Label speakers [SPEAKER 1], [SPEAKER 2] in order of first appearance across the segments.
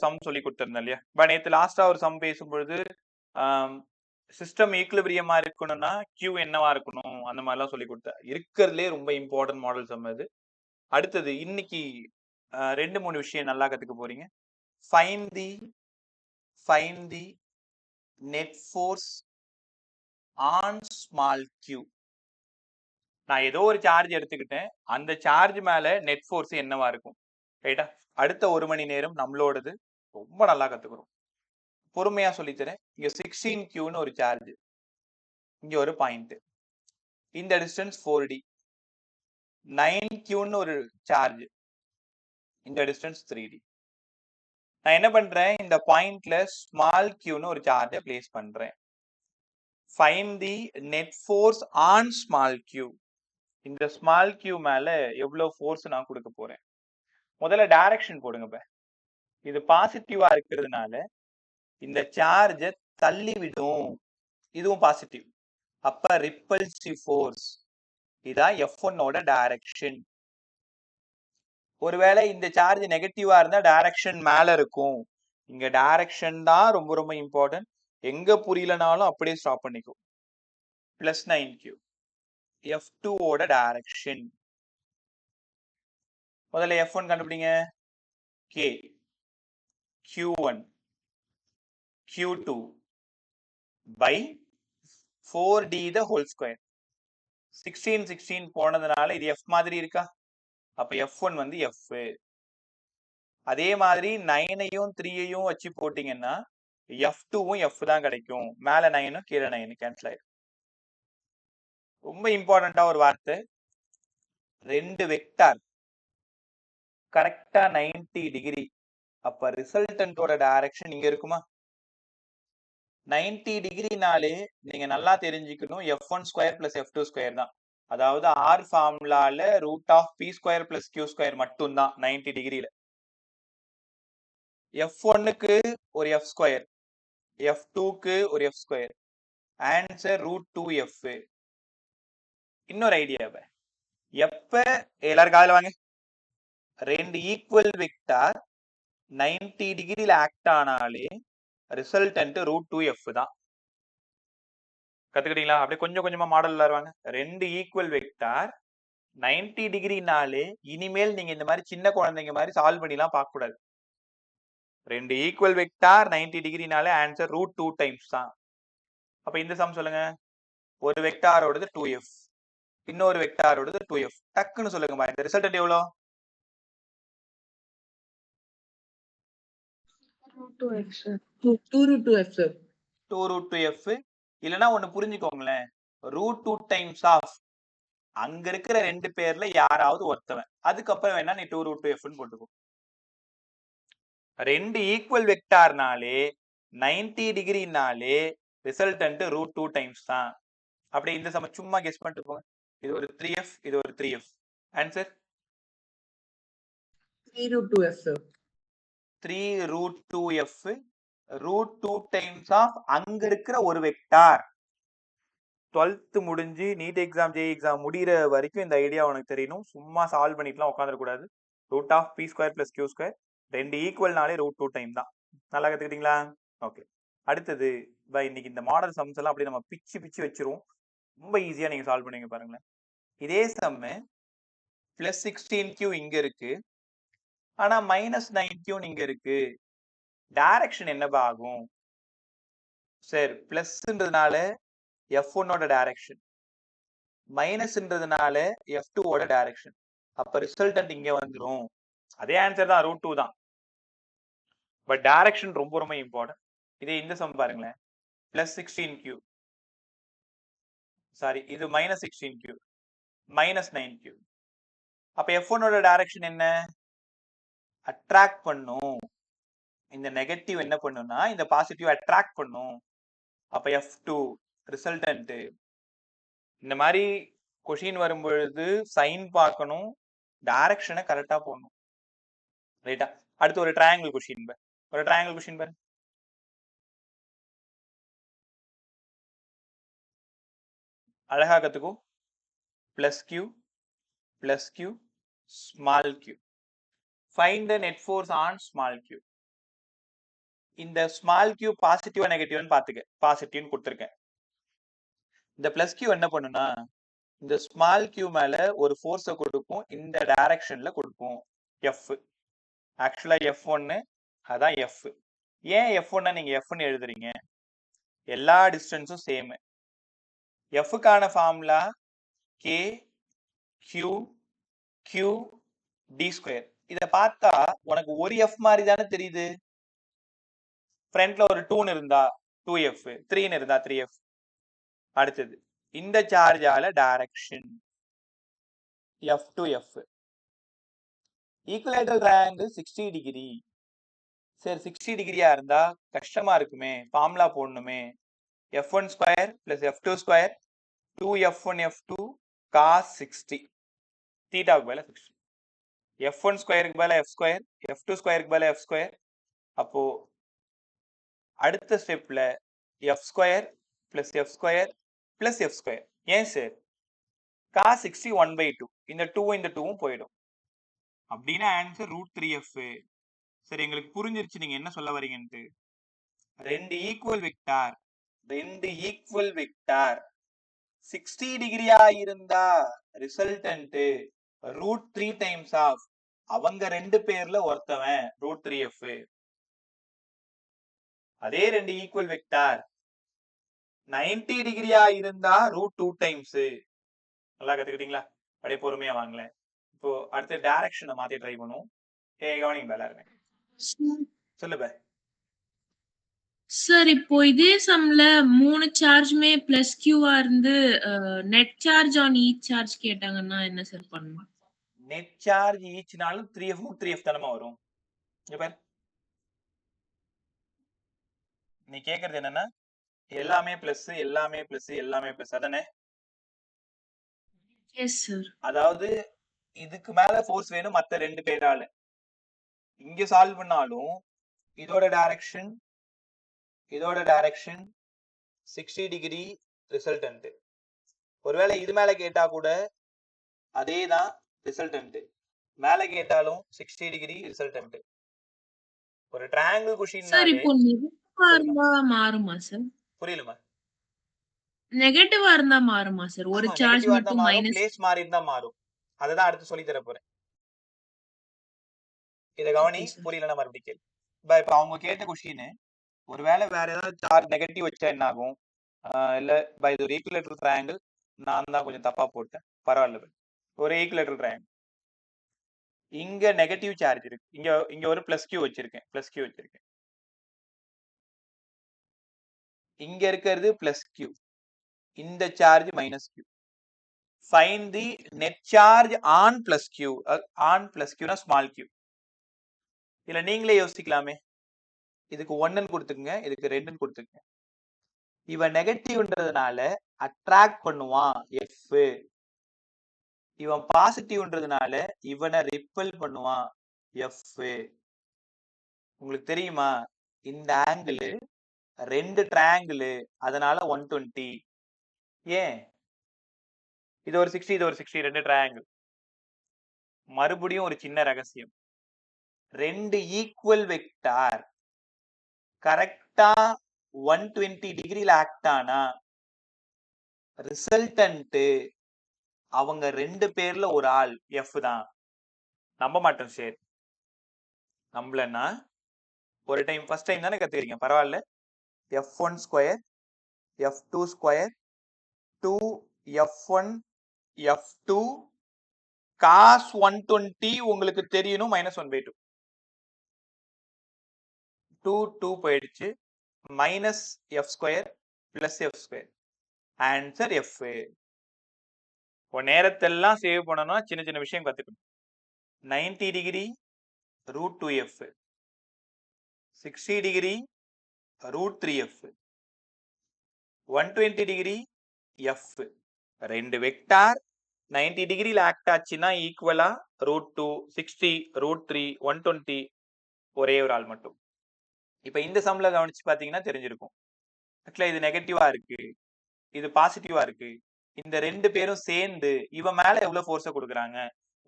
[SPEAKER 1] Some சொல்லி கொடுத்திருந்தேன் இல்லையா? But நேற்று லாஸ்டா ஒரு சம் பேசும்பொழுது சிஸ்டம் ஈக்குலிபிரியமா இருக்கணும்னா கியூ என்னவா இருக்கணும் அந்த மாதிரிலாம் சொல்லி கொடுத்தேன். இருக்கிறதுலே ரொம்ப இம்பார்ட்டன்ட் மாடல் சம் அது. அடுத்தது இன்னைக்கு 2-3 விஷயம் நல்லா கத்துக்க போறீங்க. Find the net force on small q. நான் ஏதோ ஒரு சார்ஜ் எடுத்துக்கிட்டேன், அந்த சார்ஜ் மேல நெட் ஃபோர்ஸ் என்னவா இருக்கும்? ரைட்டா? அடுத்த 1 மணி நேரம் நம்மளோடது ரொம்ப நல்லா கத்துக்கிறோம். பொறுமையா சொல்லித்தரேன். இங்க 16Qன்னு ஒரு சார்ஜ், இங்க ஒரு பாயிண்ட், இந்த டிஸ்டன்ஸ் 4D. 9Qன்னு ஒரு சார்ஜ், இந்த டிஸ்டன்ஸ் 3D. நான் என்ன பண்றேன், இந்த பாயிண்ட்ல ஸ்மால் q ஒரு சார்ஜை பிளேஸ் பண்றேன். Find the net force on small q. இந்த ஸ்மால் q மேல எவ்வளவு ஃபோர்ஸ் நான் கொடுக்க போறேன். முதல்ல டைரக்ஷன் போடுங்க. இது பாசிட்டிவா இருக்கிறதுனால இந்த சார்ஜை தள்ளி விடும், இதுவும் பாசிட்டிவ். அப்ப ரிப்பல்சிவ் ஃபோர்ஸ், இதான் F1 ஓட டைரக்ஷன். ஒருவேளை இந்த சார்ஜ் நெகட்டிவா இருந்தா டைரக்ஷன் மேல இருக்கும். இங்க டைரக்ஷன் தான் ரொம்ப ரொம்ப இம்பார்ட்டன்ட். எங்க புரியலனாலும் அப்படியே ஸ்டாப் பண்ணிக்கும். +9Q F2 ஓட டைரக்ஷன். முதல்ல F1 கண்டுபிடிங்க. K Q1 Q2 by 4D the whole square. 16 போனதுனால இது F மாதிரி இருக்கா? அப்ப F1 வந்து F. அதே மாதிரி 9ஐயும் 3ஐயும் வச்சு போட்டீங்கன்னா F2வும் F தான் கிடைக்கும். மேல 9 கீழே 9 கேன்சல் ஆயிடும். ரொம்ப இம்பார்ட்டண்டா ஒரு வார்த்தை, ரெண்டு வெக்டார் கரெக்டா 90 டிகிரி. அப்ப ரிசல்டன்டோட டைரக்ஷன் இங்க இருக்குமா? 90 டிகிரினாலே நீங்க நல்லா தெரிஞ்சுக்கணும், F1² + F2² தான். அதாவது R ஃபார்முலால √p² + q² மட்டும்தான் 90 டிகிரில. F1க்கு ஒரு F², F2க்கு ஒரு F². Answer √2f. இன்னொரு ஐடியாவை, எப்ப எல்லாரும் காலையில வாங்க, ரெண்டு ஈக்குவல் வெக்டார் 90 டிகிரில ஆக்ட் ஆனாலே ரிசல்டன்ட் √2f தான். கத்துக்கிட்டீங்களா? அப்படியே கொஞ்சம் கொஞ்சமா மாடல் வருவாங்க. ரெண்டு ஈக்குவல் வெக்டார் 90 டிகிரினாலே இனிமேல் நீங்க இந்த மாதிரி சின்ன குழந்தைங்க மாதிரி சால்வ் பண்ணிலாம் பார்க்க கூடாது. ரெண்டு ஈக்குவல் வெக்டார் 90 டிகிரினாலே ஆன்சர் √2 டைம்ஸ் தான். அப்ப இந்த சம் சொல்லுங்க. ஒரு வெக்டாரோடது 2f, இன்னொரு வெக்டாரோடது 2f. டக்குன்னு சொல்லுங்கம்மா, இந்த ரிசல்டன்ட் எவ்வளோ? 2√2f. இல்லைன்னா ஒண்ணு புரிஞ்சுக்கோங்களேன், √2 டைம்ஸ் ஆஃப் அங்க இருக்கிற ரெண்டு பேர்ல யாராவது ஒருத்தவன், அதுக்கப்புறம் வேணா நீ 2√2fன்னு போட்டுக்கோ. ரெண்டு ஈக்குவல் வெக்டார்னாலே 90 டிகிரினாலே ரிசல்டன்ட் √2 டைம்ஸ் தான். அப்படி இந்த சம சும்மா கெஸ் பண்ணிட்டு போங்க. இது ஒரு 3f, இது ஒரு 3f. Answer
[SPEAKER 2] 3√2f.
[SPEAKER 1] 3√2f √2 times of அங்க இருக்கிற ஒரு வெக்டார். 12th முடிஞ்சு நீட் எக்ஸாம் ஜே எக்ஸாம் முடிகிற வரைக்கும் இந்த ஐடியா உனக்கு தெரியணும். சும்மா சால்வ் பண்ணிட்டுலாம் உட்காந்துடக்கூடாது. √p² + q², ரெண்டு ஈக்குவல்னாலே √2 டைம் தான். நல்லா கத்துக்கிட்டீங்களா? ஓகே. அடுத்தது இன்னைக்கு இந்த மாடல் சம்ஸ் எல்லாம் அப்படியே நம்ம பிச்சு வச்சிருவோம். ரொம்ப ஈஸியா நீங்க சால்வ் பண்ணுவீங்க பாருங்களேன். இதே சம் +16Q இங்க இருக்கு, ஆனா -9Q இங்க இருக்கு. டைரக்ஷன் என்னவா ஆகும்? சரி, பிளஸ்ன்றதுனால F1 ஓட டைரக்ஷன், மைனஸ்ன்றதுனால F2 ஓட டைரக்ஷன். அப்ப ரிசல்டன்ட் இங்க வந்துரும். அதே ஆன்சர் தான், √2 தான். பட் டைரக்ஷன் ரொம்ப ரொம்ப இம்பார்ட்டன்ட். இதே இந்த சம் பாருங்களேன். +16Q, சாரி இது -16Q, -9Q. அப்ப F1 ஓட டைரக்ஷன் என்ன? அட்ராக்ட் பண்ணும். இந்த நெகட்டிவ் என்ன பண்ணும்னா இந்த பாசிட்டிவ் அட்ராக்ட் பண்ணும். அப்ப F2 ரிசல்டன்ட். இந்த மாதிரி கொஷின் வரும்பொழுது சைன் பார்க்கணும், டைரக்ஷனை கரெக்டா போடணும். ரைட்டா? அடுத்து ஒரு ட்ரையாங்கிள் கொஷின் பாரு. ஒரு ட்ரையாங்கிள் கொஷின் பாரு. அழகா கத்துக்கோ. +q +q small q. Find the net force on small q. இந்த ஸ்மால் கியூ பாசிட்டிவா நெகட்டிவ்னு பாத்துக்க. பாசிட்டிவ்னு கொடுத்துருக்கேன். இந்த பிளஸ் கியூ என்ன பண்ணுனா இந்த ஸ்மால் கியூ மேல ஒரு ஃபோர்ஸை கொடுக்கும், இந்த டைரக்ஷன்ல கொடுக்கும். எஃப் ஆக்சுவலா F1 அதான் எஃப். ஏன் F1 நீங்க Fன்னு எழுதுறீங்க? எல்லா டிஸ்டன்ஸும் சேம். எஃப்க்கான formula k q q d square. இதை பார்த்தா உனக்கு ஒரு எஃப் மாதிரி தானே தெரியுது. ஃப்ரண்ட்ல ஒரு 2 இருந்தா 2F, 3 இருந்தா 3F. அடுத்தது இந்த சார்ஜால direction F to F. Equilateral triangle 60 degree. சரி 60 டிகிரியா இருந்தா கஷ்டமா இருக்குமே, ஃபார்முலா போடணுமே. F1 square plus F2 square 2F1 F2 cos 60 தீட்டாவுக்கு மேல 60. F1 ஸ்கொயருக்கு மேல F ஸ்கொயர், F2 ஸ்கொயருக்கு மேல F ஸ்கொயர். அப்போ அடுத்த ஸ்டெப்ல F square plus F square plus F square. ஏன் சார்? cos 60 1/2. இந்த 2 இந்த 2வும் போயிடும். அப்படின்னா ஆன்சர் √3F. சரி, எங்களுக்கு புரிஞ்சிருச்சு நீங்க என்ன சொல்ல வரீங்கன்ட்டு. ரெண்டு ஈக்குவல் வெக்டார் 60 டிகிரியா இருந்தா ரிசல்டன்ட் √3 டைம்ஸ் ஆஃப் அவங்க ரெண்டு பேர்ல ஒருத்தவன் √3F. அதே ரெண்டு ஈக்குவல் வெக்டார் 90 டிகிரியா இருந்தா √2 டைம்ஸ். நல்லா கத்துக்கிட்டீங்களா? அப்படியே பொறுமையா வாங்கலேன். இப்போ அடுத்த டைரக்ஷனை மாத்தி ட்ரை பண்ணுவோம். கவனிங்க எல்லாருமே. சொல்லுங்க
[SPEAKER 2] சார். இப்போ இதே சம்ல 3 சார்ஜ்மே பிளஸ் கியூவா இருந்து net charge on each charge கேட்டாங்கன்னா என்ன சார் பண்ணணும்?
[SPEAKER 1] நெட் சார்ஜ் ஈச்னாலும் 3F தானமா வரும். இங்க பாரு, நீ கேக்குறது என்னன்னா எல்லாமே பிளஸ் எல்லாமே பிளஸ் எல்லாமே பிளஸ் அதானே?
[SPEAKER 2] Yes sir.
[SPEAKER 1] அதாவது இதுக்கு மேல ஃபோர்ஸ் வேணும் மத்த ரெண்டு பேரால. இங்க சால்வ் பண்ணாலும் இதோட டைரக்ஷன் 60 டிகிரி ரிசல்டன்ட். ஒருவேளை இது மேல கேட்டா கூட அதேதான் ரிசல்டன்ட். மேல கேட்டாலும் 60 டிகிரி ரிசல்டன்ட். ஒரு ட்ரையாங்கிள் கொஸ்டின்
[SPEAKER 2] சார் இப்போ நெகட்டிவா இருந்தா மாறுமா சார்?
[SPEAKER 1] புரியலமா?
[SPEAKER 2] நெகட்டிவா இருந்தா மாறுமா சார்? ஒரு சார்ஜ் மட்டும் மைனஸ்
[SPEAKER 1] பிளேஸ் மாறி இருந்தா மாறும். அததான் அடுத்து சொல்லி தர போறேன். இத கவனி, புரியலன்னா மறுபடியும் கேளு. இப்ப அவங்க கேட்ட கொஸ்டின் ஒருவேளை வேற ஏதாவது சார்ஜ் நெகட்டிவ் வச்சா என்ன ஆகும்? இல்ல இது ஒரு ஈக்குவலேட்டரல் ட்ரையாங்கிள், நான் தான் கொஞ்சம் தப்பா போட்டேன், பரவாயில்ல. ஒரு ஈக்குவலேட்டரல் ட்ரையாங்கிள், இங்க நெகட்டிவ் சார்ஜ் இருக்கு, இங்க ஒரு பிளஸ் கியூ வச்சிருக்கேன். இங்க இருக்கிறது பிளஸ் கியூ, இந்த charge minus q. Find the net charge on plus q. On plus கியூனா ஸ்மால் கியூ. இல்ல நீங்களே யோசிக்கலாமே. இதுக்கு 1ன்னு கொடுத்துக்குங்க, இதுக்கு 2ன்னு கொடுத்துக்குங்க. இவன் நெகட்டிவ்ன்றதுனால அட்ராக்ட் பண்ணுவான் எஃப். இவன் பாசிட்டிவ்ன்றதுனால இவனை ரிப்பல் பண்ணுவான் எஃப். உங்களுக்கு தெரியுமா இந்த ஆங்கிள் ரெண்டு ட்ரையாங்கிள், அதனால 120. ஏன்? இது ஒரு 60, இது ஒரு 60, ரெண்டு ட்ரையாங்கிள். மறுபடியும் ஒரு சின்ன ரகசியம், ரெண்டு ஈக்குவல் வெக்டார் கரெக்டா 120 டிகிரில ஆக்ட் ஆனா ரிசல்டன்ட் அவங்க ரெண்டு பேர்ல ஒரு ஆள் எஃப் தான். நம்ப மாட்டோம் சார். நம்பலன்னா ஒரு டைம் ஃபர்ஸ்ட் டைம் தானே கத்துக்கிறீங்க, பரவாயில்ல. F1 square F2 square 2F1 F2 cos 120 உங்களுக்கு தெரியணும் -1/2. 2 போயிடுச்சு. Minus F square plus F square. Answer F. இப்போ நேரத்தெல்லாம் சேவ் பண்ணணும், சின்ன சின்ன விஷயம் கத்துக்கணும். 90 degree √2F, 60 degree √3F, 120 degree F. ரெண்டு வெக்டார் 90 டிகிரில ஆக்ட் ஆச்சுன்னா ஈக்குவலா √2, 60, √3, 120 ஒரே ஒரு ஆள் மட்டும். இப்ப இந்த சம்ல கவனிச்சு பாத்தீங்கன்னா தெரிஞ்சிருக்கும். ஆக்சுவலா இது நெகட்டிவா இருக்கு, இது பாசிட்டிவா இருக்கு. இந்த ரெண்டு பேரும் சேர்ந்து இவன் மேல எவ்வளவு ஃபோர்ஸ கொடுக்குறாங்க.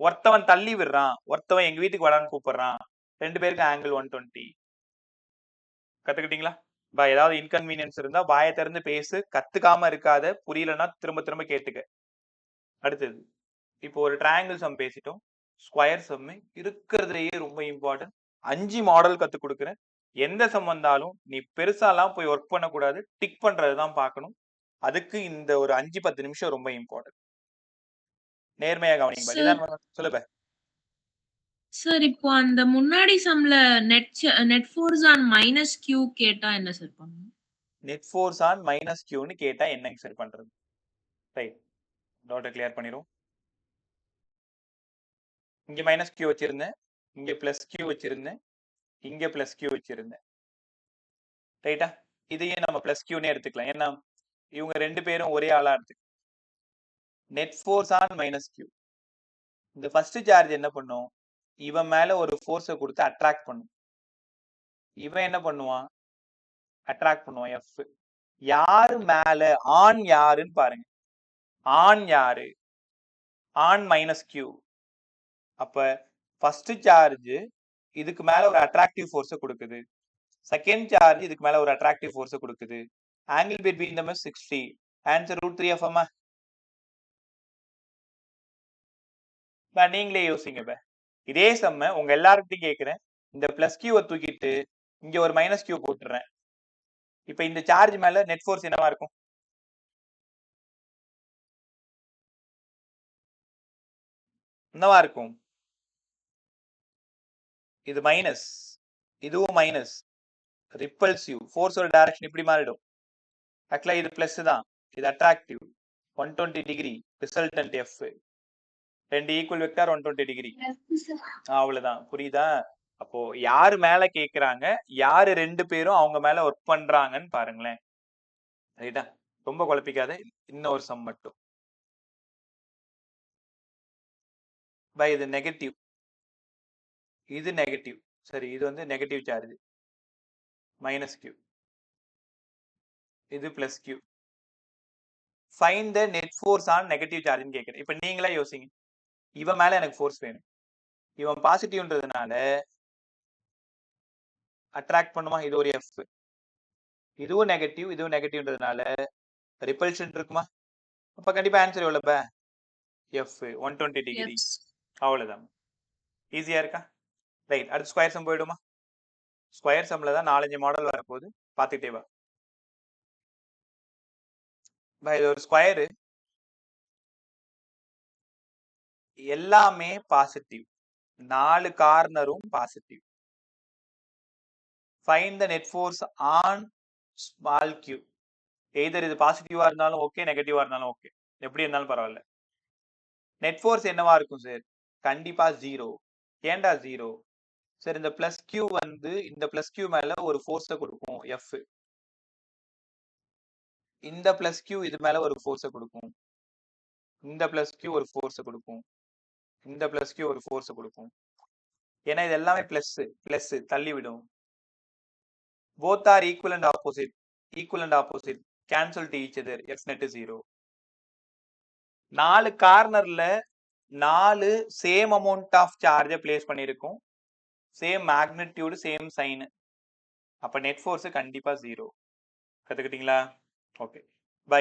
[SPEAKER 1] ஒருத்தவன் தள்ளி விடுறான், ஒருத்தவன் எங்க வீட்டுக்கு வரான்னு கூப்பிடுறான். ரெண்டு பேருக்கு ஆங்கிள் 120. கத்துக்கிட்டீங்களா? ஏதாவது இன்கன்வீனியன்ஸ் இருந்தா வாயை திறந்து பேசு, கத்துக்காம இருக்காத, புரியலன்னா திரும்ப திரும்ப கேட்டுக்க. அடுத்தது இப்போ ஒரு ட்ரையாங்கிள் சம் பேசிட்டோம். ஸ்கொயர் சம் இருக்கிறதுலயே ரொம்ப இம்பார்ட்டன்ட். 5 மாடல் கத்து கொடுக்குறேன். எந்த சம் வந்தாலும் நீ பெருசாலாம் போய் ஒர்க் பண்ணக்கூடாது, டிக் பண்றதுதான் பார்க்கணும். அதுக்கு இந்த ஒரு 5-10 நிமிஷம் ரொம்ப இம்பார்ட்டன்ட். நேர்மையா கவனிங்க.
[SPEAKER 2] சார்
[SPEAKER 1] நிதானமா சொல்லுங்க.
[SPEAKER 2] சார் இப்போ அந்த முன்னாடி சம்ல net force on minus q கேட்டா என்ன சார் பண்ணணும்?
[SPEAKER 1] நெட் ஃபோர்ஸ் ஆன் மைனஸ் கியூன்னு கேட்டா என்னங்க சார் பண்றது? ரைட், டவுட்டை கிளியர் பண்ணிரும். இங்க மைனஸ் கியூ வச்சிருந்தேன், இங்க பிளஸ் கியூ வச்சிருந்தேன், இங்க பிளஸ் கியூ வச்சிருந்தேன். ரைட்டா? இதையே நம்ம பிளஸ் கியூனே எடுத்துக்கலாம். ஏன்னா இவங்க 2 பேரும் ஒரே ஆளா எடுத்து. Net force on minus q. இந்த ஃபர்ஸ்ட் சார்ஜ் என்ன பண்ணும்? இவன் மேல ஒரு ஃபோர்ஸை கொடுத்து அட்ராக்ட் பண்ணும். இவன் என்ன பண்ணுவான்? அட்ராக்ட் பண்ணுவான் எஃப். யாரு மேல ஆன் யாருன்னு பாருங்க. ஆன் யாரு? On minus q. அப்ப ஃபர்ஸ்ட் சார்ஜ் இதுக்கு மேல ஒரு அட்ராக்டிவ் ஃபோர்ஸை கொடுக்குது. செகண்ட் சார்ஜ் இதுக்கு மேல ஒரு அட்ராக்டிவ் ஃபோர்ஸை கொடுக்குது. Angle between them is 60. Answer √3 of m. நீங்களே யோசிங்க. இதே சம்ம உங்க எல்லார்கிட்டையும் கேட்கிறேன். இந்த பிளஸ் கியூவை தூக்கிட்டு இங்க ஒரு மைனஸ் கியூ போட்டுறேன். இப்ப இந்த சார்ஜ் மேல நெட் ஃபோர்ஸ் என்னவா இருக்கும்? என்னவா இருக்கும்? இது மைனஸ், இதுவும் மைனஸ். ரிப்பல்சிவ் ஃபோர்ஸோட டைரக்ஷன் இப்படி மாறிடும். ஆக்சுவலா இது பிளஸ் தான், இது attractive. 120 degree resultant F. 2 equal vector 120 degree. அவ்வளவுதான். புரியுதா? அப்போ யாரு மேல கேக்குறாங்க, யாரு 2 பேரும் அவங்க மேல ஒர்க் பண்றாங்கன்னு பாருங்களேன். ரைட்டா? ரொம்ப குழப்பிக்காத. இன்னொரு சம் மட்டும். இது நெகட்டிவ், இது நெகட்டிவ். சரி, இது வந்து நெகட்டிவ் சார்ஜ் மைனஸ் கியூ, இது plus q. Find the net force on negative சார்ஜ்னு கேட்கிறேன். இப்ப நீங்களே யோசிங்க. இவன் மேல எனக்கு ஃபோர்ஸ் வேணும். இவன் பாசிட்டிவ்ன்றதுனால அட்ராக்ட் பண்ணுமா? இது ஒரு எஃப். இதுவும் நெகட்டிவ், இதுவும் நெகட்டிவ்ன்றதுனால ரிப்பல்ஷன் இருக்குமா? அப்ப கண்டிப்பா ஆன்சர் எவ்வளவு? F 120 degree. அவ்வளவுதான். ஈஸியா இருக்கா? ரைட். அடுத்து ஸ்கொயர் சம் போயிடுமா? ஸ்கொயர் சம்ல தான் 4-5 மாடல் வரப்போகுது, பார்த்துக்கிட்டே வா. இது ஒரு ஸ்கொயரு, எல்லாமே பாசிட்டிவ், 4 கார்னரும் positive. Find the net force on small q. Either இது பாசிட்டிவா இருந்தாலும் ஓகே, நெகட்டிவா இருந்தாலும் ஓகே, எப்படி இருந்தாலும் பரவாயில்ல. நெட் ஃபோர்ஸ் என்னவா இருக்கும் சார்? கண்டிப்பா 0. ஏன்டா 0? சார் இந்த பிளஸ் கியூ வந்து இந்த பிளஸ் கியூ மேல ஒரு ஃபோர்ஸை கொடுக்கும் எஃப். இந்த பிளஸ் கியூ இது மேல ஒரு ஃபோர்ஸை கொடுக்கும். இந்த பிளஸ் கியூ ஒரு ஃபோர்ஸை கொடுக்கும். இந்த பிளஸ் கியூ ஒரு ஃபோர்ஸை கொடுக்கும். ஏன்னா இது எல்லாமே பிளஸ் பிளஸ் தள்ளி விடும். both are equal and opposite, equal and opposite, cancel to each other, x net is 0. 4 கார்னர்ல 4 சேம் அமௌண்ட் ஆஃப் சார்ஜை பிளேஸ் பண்ணிருக்கும். Same magnitude, same sign. அப்ப நெட் ஃபோர்ஸ் கண்டிப்பா 0. கத்துக்கிட்டீங்களா? ஓகே.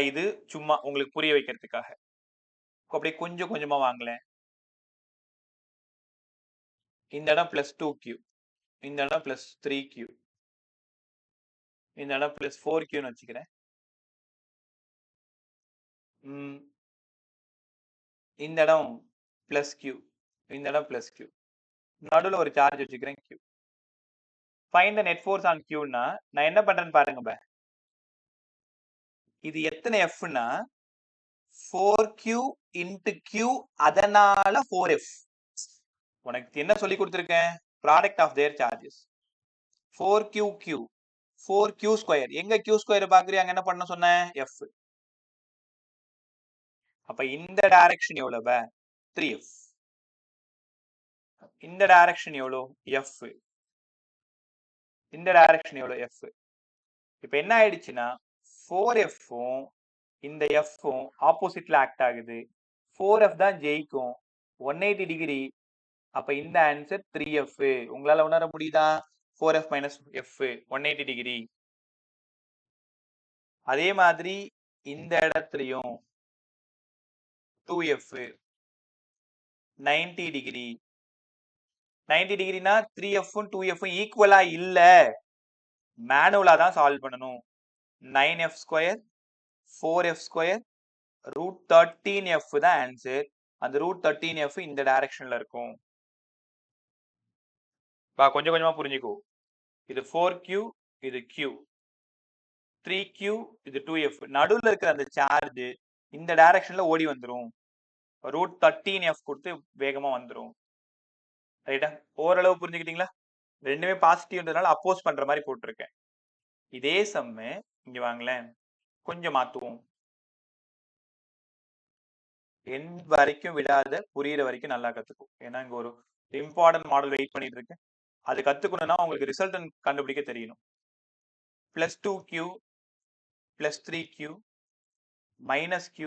[SPEAKER 1] இது சும்மா உங்களுக்கு புரிய வைக்கிறதுக்காக. அப்படியே கொஞ்சம் கொஞ்சமா வாங்கலேன். இந்த இடம் +2q, இந்த இடம் +3q, இந்த இடம் +4qன்னு வச்சுக்கிறேன். இந்த இடம் +q, இந்த இடம் +q. நடுவில் ஒரு சார்ஜ் வச்சுக்கிறேன் q. Find the net force on qன்னா நான் என்ன பண்றேன்னு பாருங்க. இது எத்தனை fனா 4q into q, அதனால 4f. உனக்கு என்ன சொல்லி கொடுத்துருக்கேன்? Product of their charges. 4q, 4q square. எங்க q ஸ்கொயர் பாக்குறீங்க? அங்க என்ன பண்ண சொன்னேன்? f. அப்ப இந்த டைரக்ஷன் எவ்வளவு? 3f. இந்த டைரக்ஷன் எவ்வளவு? f. இந்த டைரக்ஷன் எவ்வளவு? f. இப்ப என்ன ஆயிடுச்சுன்னா 4fம் இந்த fம் ஆப்போசிட்ல ஆக்ட் ஆகுது. 4f தான் ஜெயிக்கும். 180 டிகிரி. அப்ப இந்த ஆன்சர் 3f. உங்களால உணர முடியுதா? 4f minus f 180 degree. அதே மாதிரி இந்த இடத்துலயும் 2f 90 டிகிரி. 90 டிகிரினா 3f 2f ஈக்குவலா இல்ல, மேனுவலா தான் சால்வ் பண்ணணும். 9f square 4f square root 13f தான் ஆன்சர். அந்த ரூட் 13f இந்த டைரக்ஷன்ல இருக்கும். கொஞ்சம் கொஞ்சமா புரிஞ்சுக்கோ. இது 4q, இது q, 3q, இது 2f. நடுவுல இருக்கிற அந்த சார்ஜ் இந்த டைரக்ஷன்ல ஓடி வந்துரும். ரூட் 13f கொடுத்து வேகமா வந்துரும். ரைட்டா? ஓரளவு புரிஞ்சுக்கிட்டீங்களா? ரெண்டுமே பாசிட்டிவ்ன்றதுனால அப்போஸ் பண்ற மாதிரி போட்டிருக்கேன். இதே சம்மு இங்க வாங்களேன், கொஞ்சம் மாத்துவோம். என் வரைக்கும் விடாத, புரியுற வரைக்கும் நல்லா கத்துக்கும். ஏன்னா இங்க ஒரு இம்பார்ட்டன்ட் மாடல் வெயிட் பண்ணிட்டு இருக்கேன். அது கத்துக்கணும்னா உங்களுக்கு ரிசல்ட் கண்டுபிடிக்க தெரியணும். +2q +3q -q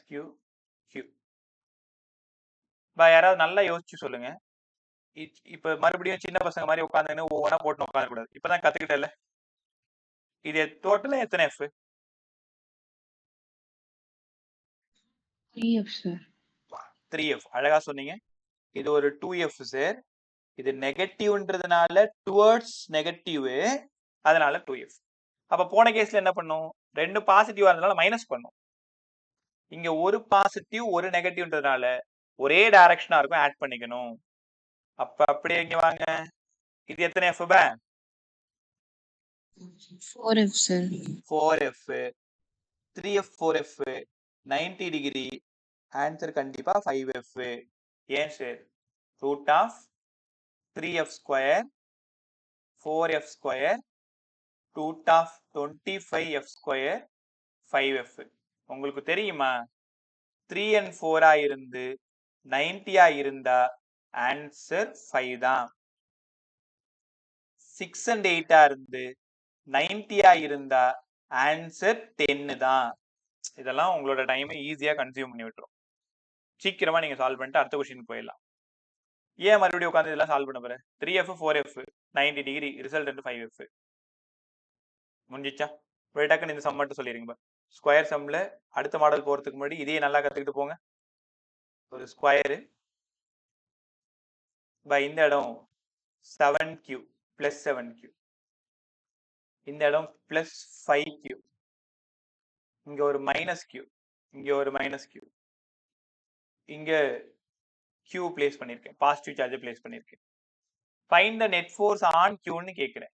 [SPEAKER 1] -q q. யாராவது நல்லா யோசிச்சு சொல்லுங்க. இப்ப மறுபடியும் சின்ன பசங்க மாதிரி உட்காந்துன்னு ஒவ்வொன்றா போட்டு உட்கார கூடாது. இப்பதான் கத்துக்கிட்டல. இது டோட்டலா எத்தனை f?
[SPEAKER 2] 3f sir.
[SPEAKER 1] 3f. அழகா சொன்னீங்க. இது ஒரு 2f சார். இது நெகட்டிவ்ன்றதுனால டுவர்ட்ஸ் நெகட்டிவ், அதனால 2f. அப்ப போன கேஸ்ல என்ன பண்ணும்? ரெண்டு பாசிட்டிவா இருந்தனால மைனஸ் பண்ணும். இங்க ஒரு பாசிட்டிவ் ஒரு நெகட்டிவ்ன்றதுனால ஒரே டைரக்ஷனா இருக்கும், ஆட் பண்ணிக்கணும். அப்ப அப்படியே இங்க வாங்க. இது எத்தனை f பா?
[SPEAKER 2] 4f sir.
[SPEAKER 1] 4f 3f 4f 90 degree. Answer கண்டிப்பா 5f. ஏன் சார்? Root of 3f square 4f square root of 25f square 5f. உங்களுக்கு தெரியுமா 3 and 4 இருந்து 90 இருந்தா ஆன்சர் 5 தான். 6 and 8 இருந்து 90 இருந்தா ஆன்சர் 10 தான். இதெல்லாம் உங்களோட டைமை ஈஸியா கன்சியூம் பண்ணி விட்டுரும். சீக்கிரமா நீங்க சால்வ் பண்ணிட்டு அடுத்த கொஸ்டின் போயிடலாம். ஏன் மறுபடியும் உட்காந்து இதெல்லாம் சால்வ் பண்ண போற? 3f 4f 90 degree, result 5f. முடிஞ்சிச்சா? ஒரு டக்குன்னு இந்த சம் மட்டும் சொல்லிருங்க. ஸ்கொயர் சம்ல அடுத்த மாடல் போறதுக்கு முன்னாடி இதையே நல்லா கத்துக்கிட்டு போங்க. ஒரு ஸ்கொயரு இந்த இடம் 7q +7q, இந்த இடம் +5q, இங்க ஒரு -q, இங்க ஒரு -q, இங்க q பிளேஸ் பண்ணிருக்கேன், பாசிட்டிவ் சார்ஜ் பிளேஸ் பண்ணிருக்கேன். Find the net force on qன்னு கேக்குறேன்.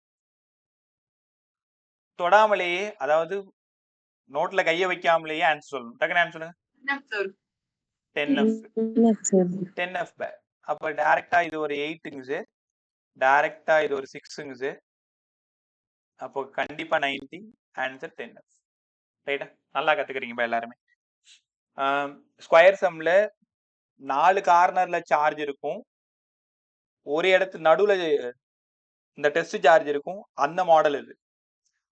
[SPEAKER 1] தொடாமலேயே, அதாவது நோட்ல கைய வைக்காமலேயே ஆன்சர் சொல்லணும். டக்குன்னு ஆன்சர் சொல்லுங்க. 10f by. அப்ப டைரக்டா இது ஒரு 8ங்க சார், டைரக்டா இது ஒரு 6ங்க சார். அப்போ கண்டிப்பா 90, ஆன்சர் 10f. ரைட்டா? நல்லா கத்துக்கிறீங்க எல்லாருமே. ஸ்கொயர் சம்ல 4 கார்னர்ல சார்ஜ் இருக்கும், ஒரு இடத்து நடுவுல இந்த டெஸ்ட் சார்ஜ் இருக்கும். அந்த மாடல் இது.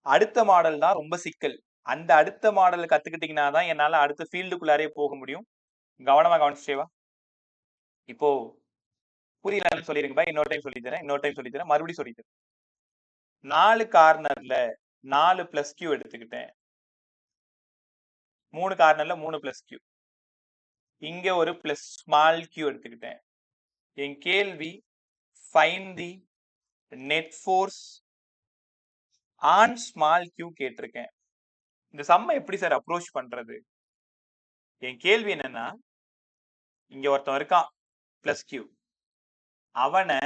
[SPEAKER 1] அடுத்த மாடல் தான் ரொம்ப சிக்கல். அந்த அடுத்த மாடல் கத்துக்கிட்டீங்கன்னா தான் என்னால அடுத்த ஃபீல்டுக்குள்ளாரே போக முடியும். கவனமா கவனிச்சேவா? இப்போ புரியலன்னு சொல்லிருங்க. இன்னொரு டைம் சொல்லி தரேன், மறுபடியும் சொல்லி தரேன். 4 கார்னர்ல 4 +q எடுத்துக்கிட்டேன். 3 கார்னர்ல 3 +q. இங்க ஒரு ஸ்மால் q எடுத்துக்கிட்டேன். என் கேள்வி find the net force on small q கேட்டிருக்கேன். இந்த சம்மை எப்படி சார் அப்ரோச் பண்றது? என் கேள்வி என்னன்னா, இங்க ஒருத்தன் இருக்கான் +q. அவனை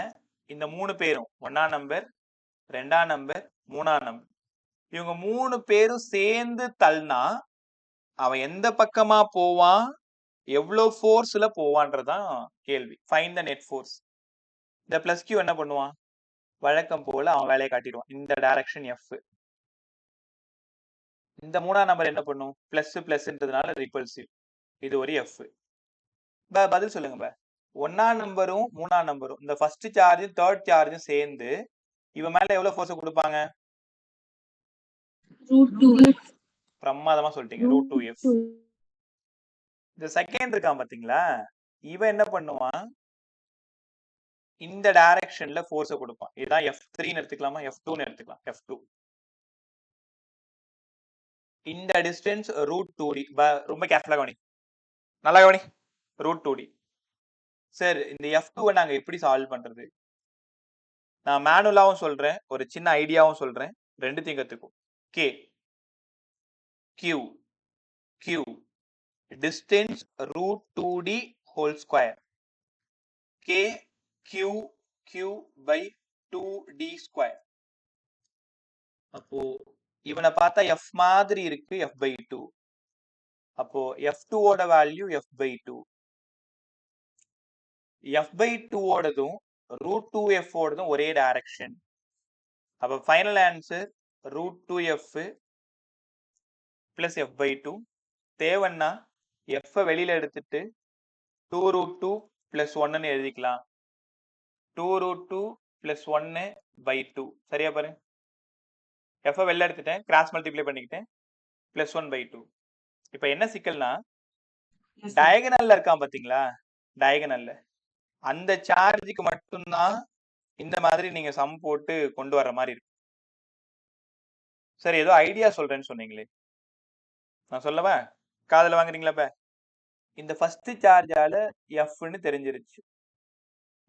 [SPEAKER 1] இந்த 3 பேரும் 1ஆம் நம்பர் 2ஆம் நம்பர் 3ஆம் நம்பர், இவங்க 3 பேரும் சேர்ந்து தள்ளினா அவன் எந்த பக்கமா போவான், எவ்வளவு ஃபோர்ஸ்ல போவான்றதான் கேள்வி. Find the net force. இந்த +q என்ன பண்ணுவான்? வழக்கம் போல அவன் வேலையை காட்டிடுவான். இந்த டைரக்ஷன் f. இந்த 3ஆம் நம்பர் என்ன பண்ணும்? ++ன்றதுனால ரிபல்சிவ். இது ஒரு f. பதில் சொல்லுங்க. 1ஆம் நம்பரும் 3ஆம் நம்பரும், இந்த ஃபர்ஸ்ட் சார்ஜும் தேர்ட் சார்ஜும் சேர்ந்து இவன் மேல எவ்வளவு ஃபோர்ஸ் கொடுப்பாங்க? பிரமாதமா சொல்லிட்டீங்க, √2f. இந்த செகண்ட் இருக்கான் பாத்தீங்களா, இவன் என்ன பண்ணுவான்? இந்த டைரக்ஷன்ல ஃபோர்ஸை கொடுப்பான். இதுதான் F3ன்னு எடுத்துக்கலாமா, F2ன்னு எடுத்துக்கலாம். F2 இந்த டிஸ்டன்ஸ் √2d. ரொம்ப கேர்ஃபுல்லா கவனி, நல்லா கவனி. √2d. சார் இந்த F2வை நாங்க எப்படி சால்வ் பண்றது? நான் மேனுவலாவும் சொல்றேன், ஒரு சின்ன ஐடியாவும் சொல்றேன், ரெண்டுத்தையும் கத்துக்கும். K Q Q distance √2d whole square. K Q Q by 2d square. அப்போ இவனை பார்த்தா F மாதிரி இருக்கு, F by 2. அப்போ F2 ஓட value F by 2. F by 2 ஓடதும் √2f ஓடதும் ஒரே டைரக்ஷன். அப்ப final answer √2f plus F by 2. தேவைன்னா F வெளியில எடுத்துட்டு 2√2 பிளஸ் 1ன்னு எழுதிக்கலாம். 2√2 பிளஸ் 1 by 2. சரியா பாருங்க, F வெளில எடுத்துட்டேன், கிராஸ் மல்டிப்ளை பண்ணிக்கிட்டேன், பிளஸ் 1 by 2. இப்ப என்ன சிக்கல்னா, டயகனல்ல இருக்கான் பாத்தீங்களா, டயகனல்ல அந்த சார்ஜுக்கு மட்டும்தான் இந்த மாதிரி நீங்க சம் போட்டு கொண்டு வர்ற மாதிரி இருக்கு. சரி, ஏதோ ஐடியா சொல்றேன்னு சொன்னீங்களே, நான் சொல்லவா? காதுல வாங்குறீங்களா? இப்ப இந்த ஃபர்ஸ்ட் சார்ஜால Fன்னு தெரிஞ்சிருச்சு,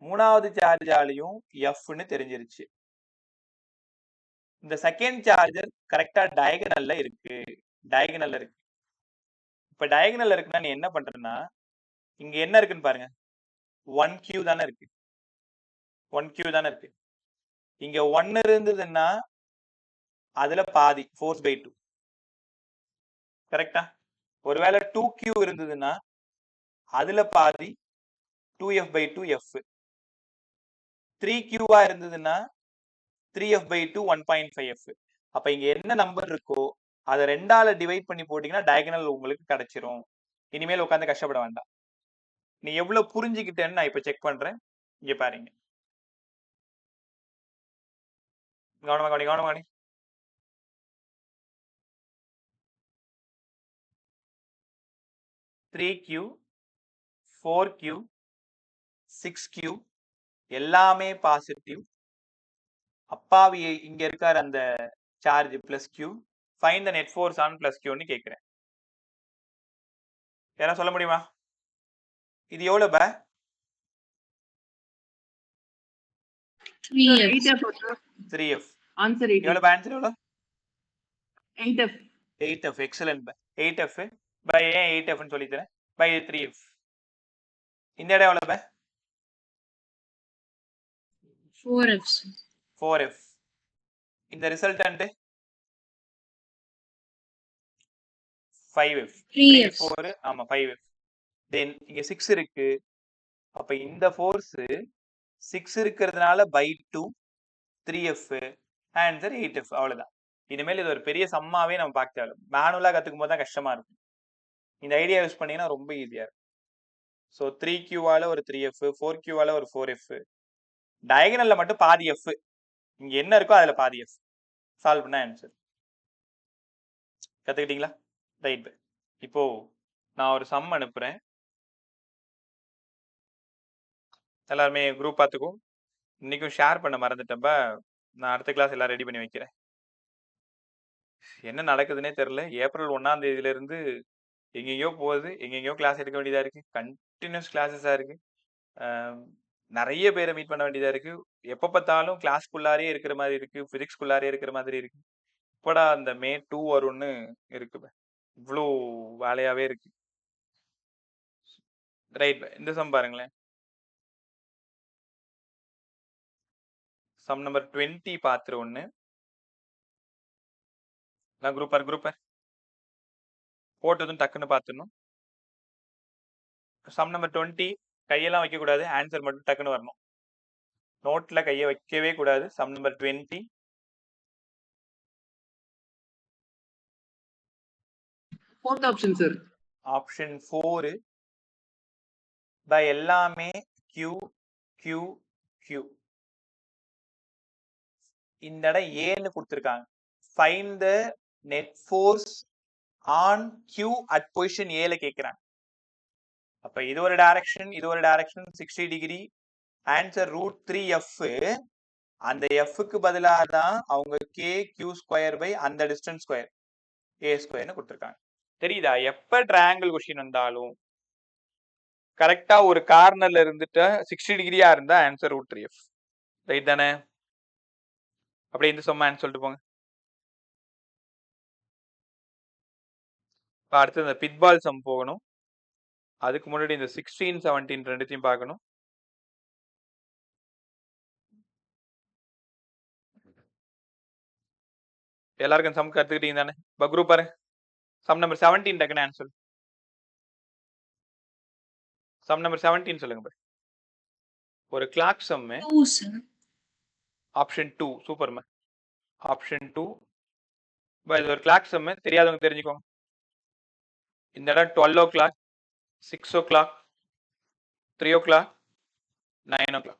[SPEAKER 1] மூணாவது சார்ஜாலையும் Fன்னு தெரிஞ்சிருச்சு. இந்த செகண்ட் சார்ஜர் கரெக்டா டயகனல்ல இருக்கு, டயகனல்ல இருக்கு. இப்ப டயகனல்ல இருக்குன்னா நீ என்ன பண்றேன்னா, இங்க என்ன இருக்குன்னு பாருங்க, 1Q தானே இருக்கு, 1Q தானே இருக்கு. இங்க 1 இருந்ததுன்னா அதுல பாதி ஃபோர்ஸ் பை 2. கரெக்டா? ஒருவேளை 2Q இருந்ததுன்னா அதுல பாதி 2F by 2F. 3Q இருந்ததுன்னா 3F by 2 1.5F. அப்ப இங்க என்ன நம்பர் இருக்கோ அதை 2ஆல டிவைட் பண்ணி போட்டீங்கன்னா டயகனல் உங்களுக்கு கிடைச்சிரும். இனிமேல் உட்காந்து கஷ்டப்பட வேண்டாம். நீ எவ்வளவு புரிஞ்சுக்கிட்டேன்னு நான் இப்ப செக் பண்றேன். இங்க பாருங்க, கவனமா கவனி, கவனமா கவனி. Q 4Q 6Q எல்லாமே பாசிட்டிவ். அப்பாவி இங்க இருக்கார் அந்த charge plus Q. Find the net force on plus Qன்னு கேட்கிறேன். யாரா சொல்ல முடியுமா? இது எவ்வளவு பா? 3F.
[SPEAKER 3] Answer 8F.
[SPEAKER 1] எவ்வளவு ஆன்சர்? எவ்வளவு?
[SPEAKER 3] 8F.
[SPEAKER 1] 8F. எக்ஸலென்ட் பா. 8F பை ஏன் 8Fன்னு சொல்லி தரேன், பை 3F. இந்த இடம் எவ்வளவு பா?
[SPEAKER 2] 4F.
[SPEAKER 1] 4F. இந்த ரிசல்டன்ட் 5F.
[SPEAKER 2] 3F.
[SPEAKER 1] 4 ஆமா 5F. தென் இங்க 6 இருக்கு. அப்ப இந்த ஃபோர்ஸ் 6 இருக்கிறதுனால பை 2 3F. Answer 8F. அவ்வளவுதான். இனிமேல் இது ஒரு பெரிய சம்மாவே நம்ம பார்க்க தேவை, மேனுவலா கத்துக்கும் போது தான் கஷ்டமா இருக்கும். இந்த ஐடியா யூஸ் பண்ணீங்கன்னா ரொம்ப ஈஸியா இருக்கும். ஸோ 3Qவால ஒரு 3F, 4Qவால ஒரு 4F, டயகனல்ல மட்டும் பாதி F. இங்க என்ன இருக்கோ அதுல பாதி F. சால்வ் பண்ண ஆன்சர். கத்துக்கிட்டீங்களா? ரைட். இப்போ நான் ஒரு சம் அனுப்புறேன், எல்லாருமே குரூப் பார்த்துக்கும். இன்னைக்கும் ஷேர் பண்ண மறந்துட்டப்ப நான் அடுத்த கிளாஸ் எல்லாம் ரெடி பண்ணி வைக்கிறேன். என்ன நடக்குதுன்னே தெரியல. ஏப்ரல் 1ஆம் தேதியில இருந்து எங்கெங்கயோ போகுது, எங்கெங்கயோ கிளாஸ் எடுக்க வேண்டியதா இருக்கு, கண்டினியூஸ் கிளாஸஸா இருக்கு. நிறைய பேரை மீட் பண்ண வேண்டியதா இருக்கு. எப்ப பார்த்தாலும் கிளாஸ்க்குள்ளாரே இருக்கிற மாதிரி இருக்கு, பிசிக்ஸ்குள்ளாரே இருக்கிற மாதிரி இருக்கு. இப்படா அந்த May 2 வரும்னு இருக்கு. இவ்வளோ வேலையாவே இருக்கு. ரைட். இந்த சம் பாருங்களேன், சம் நம்பர் 20 பாத்துரு ஒண்ணு. நான் குரூப் போட்டதும் டக்குன்னு பார்த்துடணும். சம் நம்பர் 20 கையெல்லாம் வைக்க கூடாது, ஆன்சர் மட்டும் டக்குன்னு வரணும். நோட்ல கையை வைக்கவே கூடாது. Sum number 20.
[SPEAKER 3] Fourth option, sir.
[SPEAKER 1] Option 4 by எல்லாமே Q Q Q. இந்த இடம் ஏன்னு கொடுத்துருக்காங்க. Find the net force on Q at position ஏல கேட்கிறாங்க. அப்ப இது ஒரு டைரக்ஷன், இது ஒரு direction, 60 degree answer root 3f. அந்த எஃப்க்கு பதிலாக தான் அவங்க கே கியூ ஸ்கொயர் பை அந்த டிஸ்டன்ஸ் ஸ்கொயர் ஏ ஸ்கொயர்னு கொடுத்துருக்காங்க. தெரியுதா? எப்ப ட்ரையாங்கிள் கொஸ்டின் வந்தாலும் கரெக்டா ஒரு கார்னர்ல இருந்துட்டு 60 டிகிரியா இருந்தா ஆன்சர் ரூட் 3f. ரைட் தானே? அப்படியே இந்த சம் ஆன்சர் சொல்லிட்டு போங்க. அடுத்து இந்த பிட்பால் சம் போகணும். அதுக்கு முன்னாடி இந்த 16, 17 ரெண்டுத்தையும் பார்க்கணும். எல்லாருக்கும் சம் கத்துக்கிட்டீங்க தானே? குரூப் பாருங்க. சம் நம்பர் 17 டக்குன்னு ஆன்சர். சம் நம்பர் 17 சொல்லுங்க பாரு. ஒரு clock sum.
[SPEAKER 2] 2 sir.
[SPEAKER 1] Option 2 super ma'am. Option 2 இது ஒரு கிளாக் சம். தெரியாதவங்க தெரிஞ்சுக்கோங்க. இந்த இடம் 12 o'clock, 6 o'clock, 3 o'clock, 9 o'clock.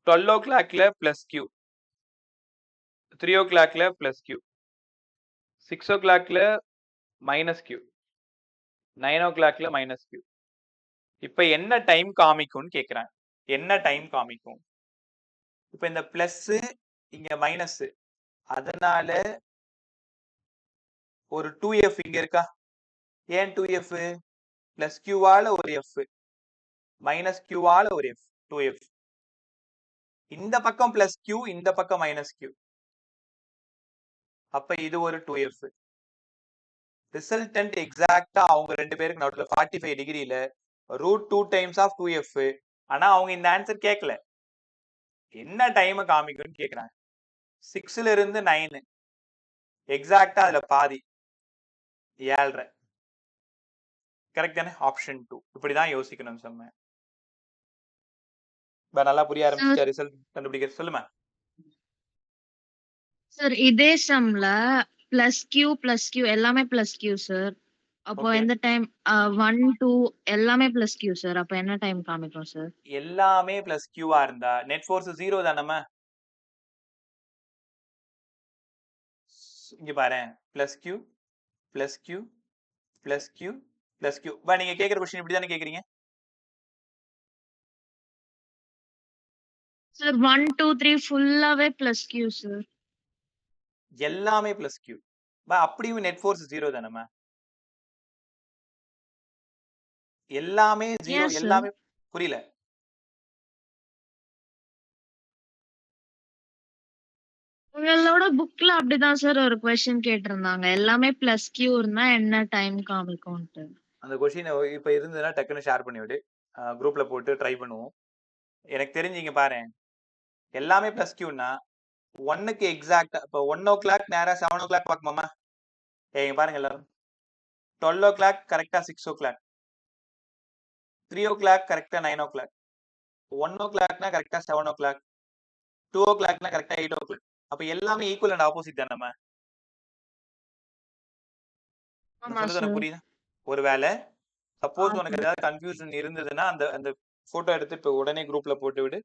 [SPEAKER 1] 12 o'clockல பிளஸ் கியூ, 3 o'clockல பிளஸ் கியூ, 6 o'clockல மைனஸ் கியூ, 9 o'clockல மைனஸ் கியூ. இப்ப என்ன டைம் காமிக்கும்னு கேக்குறாங்க. என்ன டைம் காமிக்கும்? இப்ப இந்த பிளஸ் இங்க மைனஸ், அதனால ஒரு 2f இங்க இருக்கா? ஏன் 2f? பிளஸ் கியூவால ஒரு எஃப், மைனஸ் கியூவால ஒரு எஃப், 2f. இந்த பக்கம் பிளஸ் கியூ, இந்த பக்கம் மைனஸ் கியூ. அப்ப இது ஒரு 2f. ரிசல்டன்ட் எக்ஸாக்டா அவங்க ரெண்டு பேருக்கு நடுவுல 45 டிகிரில ரூட் 2 டைம்ஸ் ஆஃப் 2f. ஆனா அவங்க இந்த ஆன்சர் கேட்கல. என்ன டைம் காமிக்கும்னு கேக்குறாங்க. 6ல இருந்து 9 எக்ஸாக்டா அதுல பாதி 7.5. கரெக்ட் தானே? ஆப்ஷன் 2. இப்படிதான் யோசிக்கணும். சொன்ன நல்லா புரிய ஆரம்பிச்சா ரிசல்ட் கண்டுபிடிக்க. சொல்லுமா
[SPEAKER 4] சார். இதே சம்ல பிளஸ் கியூ எல்லாமே பிளஸ் கியூ சார். அப்போ
[SPEAKER 1] Okay.
[SPEAKER 4] எந்த டைம் 1 2 எல்லாமே பிளஸ் கியூ சார். அப்போ என்ன டைம் காமிக்கும் சார்?
[SPEAKER 1] எல்லாமே பிளஸ் கியூவா இருந்தா நெட் ஃபோர்ஸ் 0 தானே? இங்க பாரு, plus q plus q plus q plus q. நீங்க கேக்குற கொஸ்டின் இப்படி தானே கேக்குறீங்க?
[SPEAKER 4] சார் 1 2 3 ஃபுல்லாவே பிளஸ் கியூ சார்.
[SPEAKER 1] எல்லாமே பிளஸ் கியூ. அப்படியும் நெட் ஃபோர்ஸ் 0 தானே? எல்லாமே 0.
[SPEAKER 4] ஏன் sir?
[SPEAKER 1] எல்லாமே புரியல.
[SPEAKER 4] உங்களோட புக்ல அப்படிதான் சார் ஒரு கொஸ்டின் கேட்டிருந்தாங்க. எல்லாமே பிளஸ் கியூ இருந்தா என்ன டைம் காமிக்கும்ட்டு.
[SPEAKER 1] அந்த கொஸ்டின் இப்ப இருந்ததுன்னா டக்குன்னு ஷேர் பண்ணி விடு. குரூப்ல போட்டு ட்ரை பண்ணுவோம். எனக்கு தெரிஞ்சுங்க பாரு, எல்லாமே பிளஸ் கியூனா 1க்கு எக்ஸாக்டா இப்போ 1 o'clock நேரா 7 o'clock பார்க்கலாமா? இங்க பாருங்க எல்லாரும். 12 o'clock கரெக்டா 6 o'clock, 3 o'clock கரெக்டா 9 o'clock, 1 o'clockனா கரெக்டா 7 o'clock, 2 o'clockனா கரெக்டா 8 o'clock. அப்ப எல்லாமே ஈக்குவல் அண்ட் ஆப்போசிட் தானே? நம்ம
[SPEAKER 4] ஆமா
[SPEAKER 1] சொல்லுது
[SPEAKER 4] சார்.
[SPEAKER 1] புரியுதா? ஒருவேளை சப்போஸ்
[SPEAKER 4] ஆ
[SPEAKER 1] உனக்கு ஏதாவது கன்ஃபியூஷன் இருந்ததுன்னா அந்த அந்த போட்டோ எடுத்து இப்போ உடனே குரூப்ல போட்டு விடு.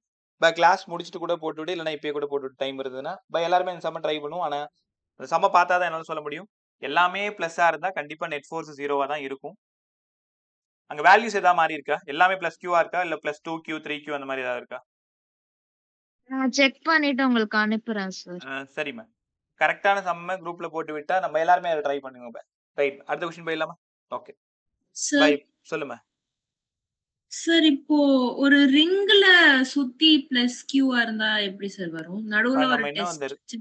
[SPEAKER 1] கிளாஸ் முடிச்சுட்டு கூட போட்டு விடு, இல்லைன்னா இப்பயே கூட போட்டு விடு. டைம் இருந்ததுன்னா எல்லாருமே இந்த சம்ம ட்ரை பண்ணுவோம். ஆனா அந்த சம்ம பார்த்தா தான் என்னால சொல்ல முடியும். எல்லாமே பிளஸ்ஸா இருந்தா கண்டிப்பா நெட் ஃபோர்ஸ் 0வா தான் இருக்கும். அங்க வேல்யூஸ் ஏதாவது மாறி இருக்கா? எல்லாமே பிளஸ் கியூவா இருக்கா, இல்ல பிளஸ் 2Q 3Q அந்த மாதிரி ஏதாவது இருக்கா?
[SPEAKER 4] நான் செக் பண்ணிட்டு உங்களுக்கு அனுப்புறேன் சார்.
[SPEAKER 1] சரிம்மா. கரெக்டான சம்ம குரூப்ல போட்டு விட்டா நம்ம எல்லாருமே அதை ட்ரை பண்ணுங்க. ரைட், அடுத்த கொஸ்டின் போயிடலாமா? Okay bye.
[SPEAKER 2] சார்
[SPEAKER 1] சொல்லுமா.
[SPEAKER 2] சார் இப்போ ஒரு ரிங்ல சுத்தி பிளஸ் கியூவா இருந்தா எப்படி சார் வரும்? நடுவுல ஒரு
[SPEAKER 1] நம்ம இன்னும் அந்த
[SPEAKER 2] டெஸ்ட்.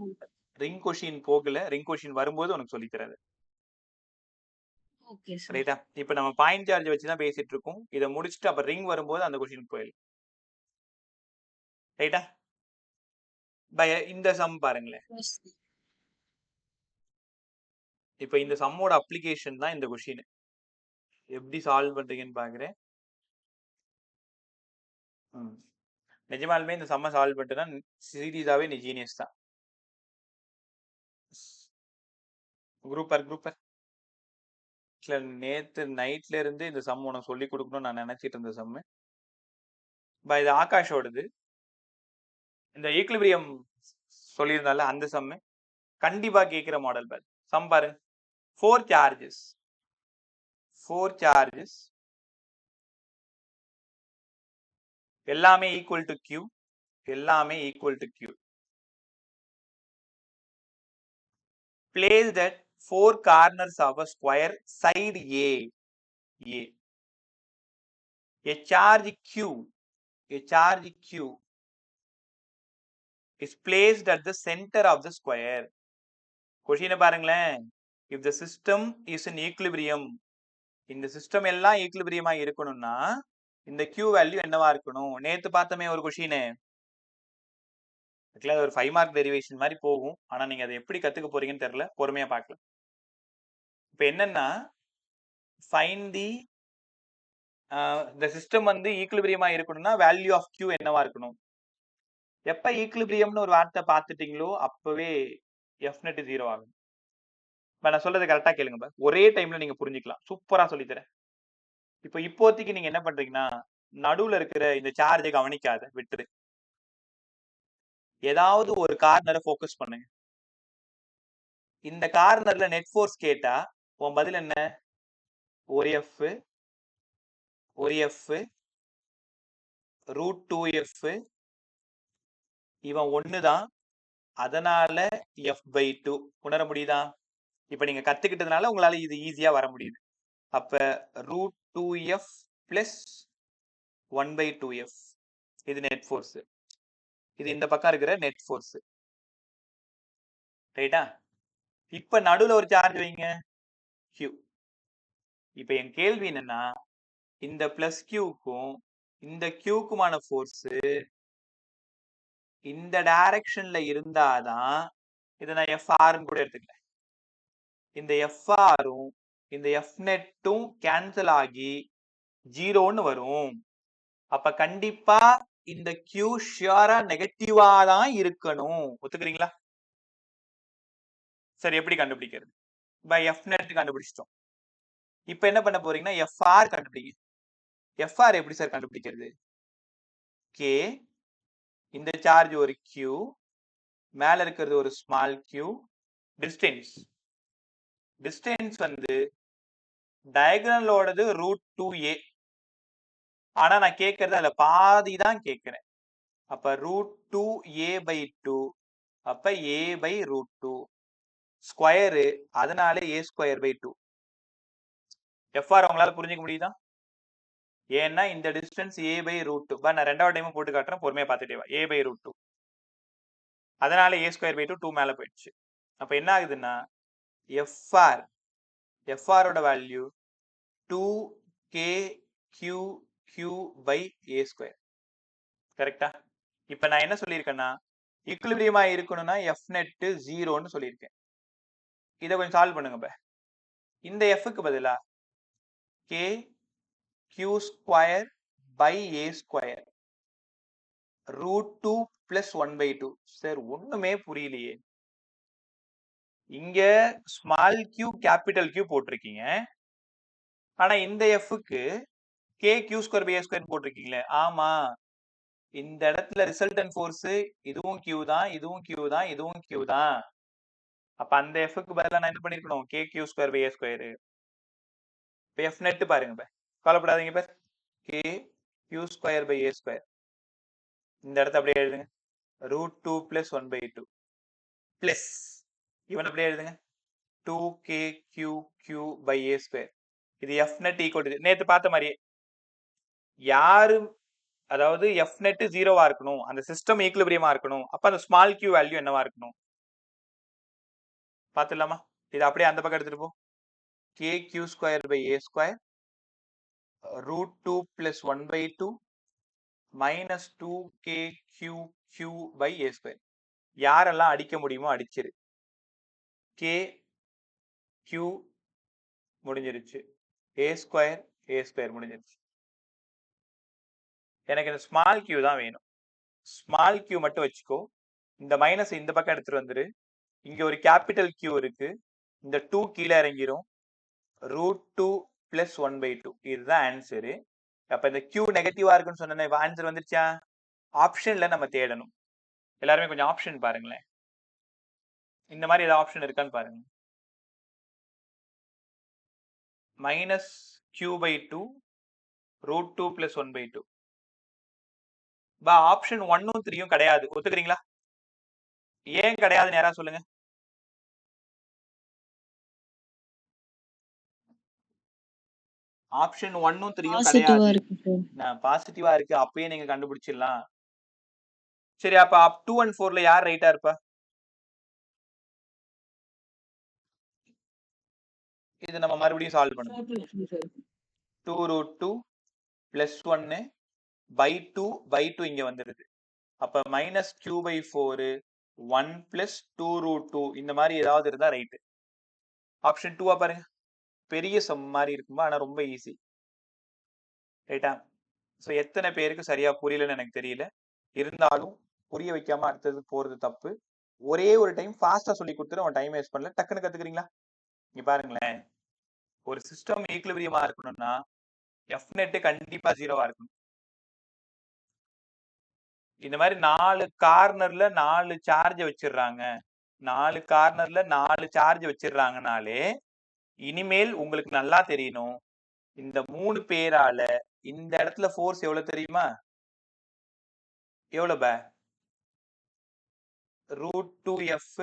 [SPEAKER 1] ரிங் கொஸ்டின் போகல. ரிங் கொஸ்டின் வரும்போது உனக்கு சொல்லி தராது.
[SPEAKER 2] Okay sir.
[SPEAKER 1] ரைட்டா? இப்ப நம்ம பாயிண்ட் சார்ஜ் வச்சு தான் பேசிட்டு இருக்கோம். இதை முடிச்சுட்டு அப்ப ரிங் வரும்போது அந்த கொஸ்டின் போயிடலாம். ரைட்டா? இந்த சம் பாருங்களேன். இப்ப இந்த சம்மோட அப்ளிகேஷன் தான் இந்த கொஸ்டின். எப்படி சால்வ் பண்றீங்கன்னு பாக்குறேன். நிஜமாலுமே இந்த சம்ம சால்வ் பண்ணிட்டுனா சீரியஸாவே நீ ஜீனியஸ் தான். குரூப்பர் நேத்து நைட்ல இருந்து இந்த சம் உனக்கு சொல்லி கொடுக்கணும்னு நான் நினைச்சிட்டு இருந்த சம்மு. இது ஆகாஷோடது. இந்த ஈக்லிபிரியம் சொல்லியிருந்தால அந்த சம்மு கண்டிப்பா கேட்கிற மாடல் பேட் சம் பாருங்க. 4 charges எல்லாமே ஈக்குவல் டு q, எல்லாமே equal to q. Place that 4 corners of a square side A. A charge q is placed at the center of the square. Question பாருங்களேன். If the system is in equilibrium, இந்த system எல்லாம் ஈக்குலிபிரியமா இருக்கணும்னா இந்த q value என்னவா இருக்கணும்? நேத்து பார்த்தமே ஒரு question. அதுல ஒரு 5 மார்க் டெரிவேஷன் மாதிரி போகும். ஆனா நீங்க அதை எப்படி கத்துக்க போறீங்கன்னு தெரியல. பொறுமையா பார்க்கலாம். இப்போ என்னன்னா find the system வந்து ஈக்குலிபிரியமா இருக்கணும்னா வேல்யூ ஆஃப் q என்னவா இருக்கணும்? எப்ப ஈக்குலிபிரியம்னு ஒரு வார்த்தை பார்த்துட்டீங்களோ அப்பவே f net 0 ஆகும். நான் சொல்றது கரெக்டா கேளுங்க. ஒரே டைம்ல நீங்க புரிஞ்சுக்கலாம். சூப்பரா சொல்லித்தரேன். இப்போதைக்கு நீங்க என்ன பண்றீங்கன்னா நடுவுல இருக்கிற இந்த சார்ஜை கவனிக்காத விட்டுரு. ஏதாவது ஒரு கார்னரை ஃபோக்கஸ் பண்ணுங்க. இந்த கார்னர்ல நெட் ஃபோர்ஸ் கேட்டா உன் பதில் என்ன? ஒரு எஃப் ரூட் 2f, இவன் ஒண்ணுதான், அதனால f/2 உணர முடியுதா? இப்ப நீங்க கத்துக்கிட்டதுனால உங்களால இது ஈஸியா வர முடியுது. அப்ப ரூட் 2f பிளஸ் 1/2f இது நெட் ஃபோர்ஸ். இது இந்த பக்கம் இருக்கிற நெட் ஃபோர்ஸ். ரைட்டா? இப்ப நடுவுல ஒரு சார்ஜ் வைங்க q. இப்ப என் கேள்வி என்னன்னா இந்த பிளஸ் கியூக்கும் இந்த கியூக்குமான ஃபோர்ஸ் இந்த டைரக்ஷன்ல இருந்தாதான் இதை நான் எஃப்ஆர்னு கூட எடுத்துக்கிறேன். இந்த எஃப்ஆரும் இந்த எஃப் நெட்டும் கேன்சல் ஆகி 0ன்னு வரும். அப்ப கண்டிப்பா இந்த கியூ ஷியரா நெகட்டிவா தான் இருக்கணும். ஒத்துக்கிறீங்களா? சரி, எப்படி கண்டுபிடிக்கிறது? பை எஃப் நெட் கண்டுபிடிச்சிட்டோம். இப்ப என்ன பண்ண போறீங்கன்னா எஃப்ஆர் கண்டுபிடிங்க. எஃப்ஆர் எப்படி சார் கண்டுபிடிக்கிறது? கே, இந்த சார்ஜ் ஒரு கியூ, மேல இருக்கிறது ஒரு ஸ்மால் கியூ, டிஸ்டன்ஸ் வந்து டயகனலோடது ரூட் 2a. ஆனா நான் கேட்கறது அதுல பாதி தான் கேட்கிறேன். அப்ப ரூட் 2a/2, அப்ப a/√2 ஸ்கொயரு, அதனால a²/2. எஃப்ஆர் உங்களால புரிஞ்சுக்க முடியுதா? ஏன்னா இந்த டிஸ்டன்ஸ் a/√2. நான் ரெண்டாவது டைம் போட்டு காட்டுறேன், பொறுமையா பார்த்துட்டே வா. a/√2, அதனால a²/2 2 மேல போயிடுச்சு. அப்ப என்ன ஆகுதுன்னா எஃப்ஆரோட வேல்யூ 2kqq/a². கரெக்டா? இப்ப நான் என்ன சொல்லியிருக்கேன்னா ஈக்குலிபிரியமா இருக்கணும்னா எஃப் நெட் 0ன்னு சொல்லியிருக்கேன். இதை கொஞ்சம் சால்வ் பண்ணுங்க. இந்த எஃப்க்கு பதிலா kq²/a² ரூட் 2 பிளஸ் 1/2. சார் ஒண்ணுமே புரியலையே. இங்க ஸ்மால் கியூ கேபிட்டல் கியூ போட்டிருக்கீங்க, ஆனா இந்த எஃப்க்கு kq²/a² போட்டிருக்கீங்களே. ஆமா, இந்த இடத்துல ரிசல்டன்ட் ஃபோர்ஸ் இதுவும் கியூ தான், இதுவும் கியூ தான், இதுவும் கியூ தான். அப்ப அந்த எஃப்க்கு பதிலா நான் என்ன பண்ணிருக்கணும்? kq²/a². இப்ப எஃப் நெட் பாருங்க, கவலைப்படாதீங்க பேர். kq²/a². இந்த இடத்த அப்படியே எழுதுங்க, ரூட் 2 பிளஸ் 1/2 பிளஸ் இவன் அப்படியே எழுதுங்க 2kqq/a². இது எஃப் நெட் ஈக்குவல் நேத்து பார்த்த மாதிரியே. யாரும் அதாவது எஃப் நெட் 0வா இருக்கணும், அந்த சிஸ்டம் ஈக்குலிபிரியமா இருக்கணும். அப்ப அந்த ஸ்மால் கியூ வேல்யூ என்னவா இருக்கணும் பாத்துலாமா? இது அப்படியே அந்த பக்கம் எடுத்துட்டு போ. kq²/a² root 2 plus 1/2 minus 2kqq/a². யாரெல்லாம் அடிக்க முடியுமோ அடிச்சிரு. k q முடிஞ்சிருச்சு, a² முடிஞ்சிருச்சு. எனக்கு இந்த ஸ்மால் கியூ தான் வேணும். ஸ்மால் கியூ மட்டும் வச்சுக்கோ. இந்த மைனஸ் இந்த பக்கம் எடுத்துட்டு வந்துரு. இங்க ஒரு கேபிட்டல் கியூ இருக்கு, இந்த 2 கீழே இறங்கிரும். ரூட் 2 பிளஸ் 1/2 இதுதான் ஆன்சரு. அப்ப இந்த கியூ நெகட்டிவா இருக்குன்னு சொன்ன ஆன்சர் வந்துருச்சா? ஆப்ஷன்ல நம்ம தேடணும். எல்லாருமே கொஞ்சம் ஆப்ஷன் பாருங்களேன். இந்த மாதிரி ஏதாவது ஆப்ஷன் இருக்கான்னு பாருங்க. -q/2 root 2 plus 1/2. ஆப்ஷன் 1ம் 3ம் கிடையாது. ஒத்துக்கிறீங்களா? ஏன் கிடையாதுன்னு யாராவது சொல்லுங்க. ஆப்ஷன் 1ம் 3ம்
[SPEAKER 4] பாசிட்டிவா
[SPEAKER 1] கிடையாது.
[SPEAKER 4] இருக்கு சார்.
[SPEAKER 1] பாசிட்டிவா இருக்கு. அப்பயே நீங்க கண்டுபிடிச்சிடலாம். சரி, அப்ப 2 and 4ல யார் ரைட்டா இருப்பா? இது நம்ம மறுபடியும் சால்வ் பண்ணணும். 2 root 2 plus 1 by 2 by 2 இங்க வந்துருது. அப்ப minus q by 4 1 plus 2 root 2 இந்த மாதிரி ஏதாவது இருந்தா ரைட். ஆப்ஷன் 2 பாருங்க. பெரிய சம் மாதிரி இருக்குமா, ஆனா ரொம்ப ஈஸி. ரைட்டா? சோ எத்தனை பேருக்கு சரியா புரியலன்னு எனக்கு தெரியல. இருந்தாலும் புரிய வைக்காம அடுத்தது போறது தப்பு. ஒரே ஒரு டைம் ஃபாஸ்டா சொல்லி கொடுத்துட்டு அவன் டைம் வேஸ்ட் பண்ணல. டக்குன்னு கத்துக்கிறீங்களா? இங்க பாருங்களேன், ஒரு சிஸ்டம் ஈக்விலிபிரியமா இருக்கணும்னா எஃப் நெட் கண்டிப்பா 0வா இருக்கணும். இந்த மாதிரி 4 கார்னர்ல 4 சார்ஜ் வச்சிடுறாங்க. 4 கார்னர்ல 4 சார்ஜ் வச்சிடுறாங்கனாலே இனிமேல் உங்களுக்கு நல்லா தெரியணும், இந்த 3 பேரால இந்த இடத்துல ஃபோர்ஸ் எவ்வளவு தெரியுமா? எவ்வளவு பே? √2f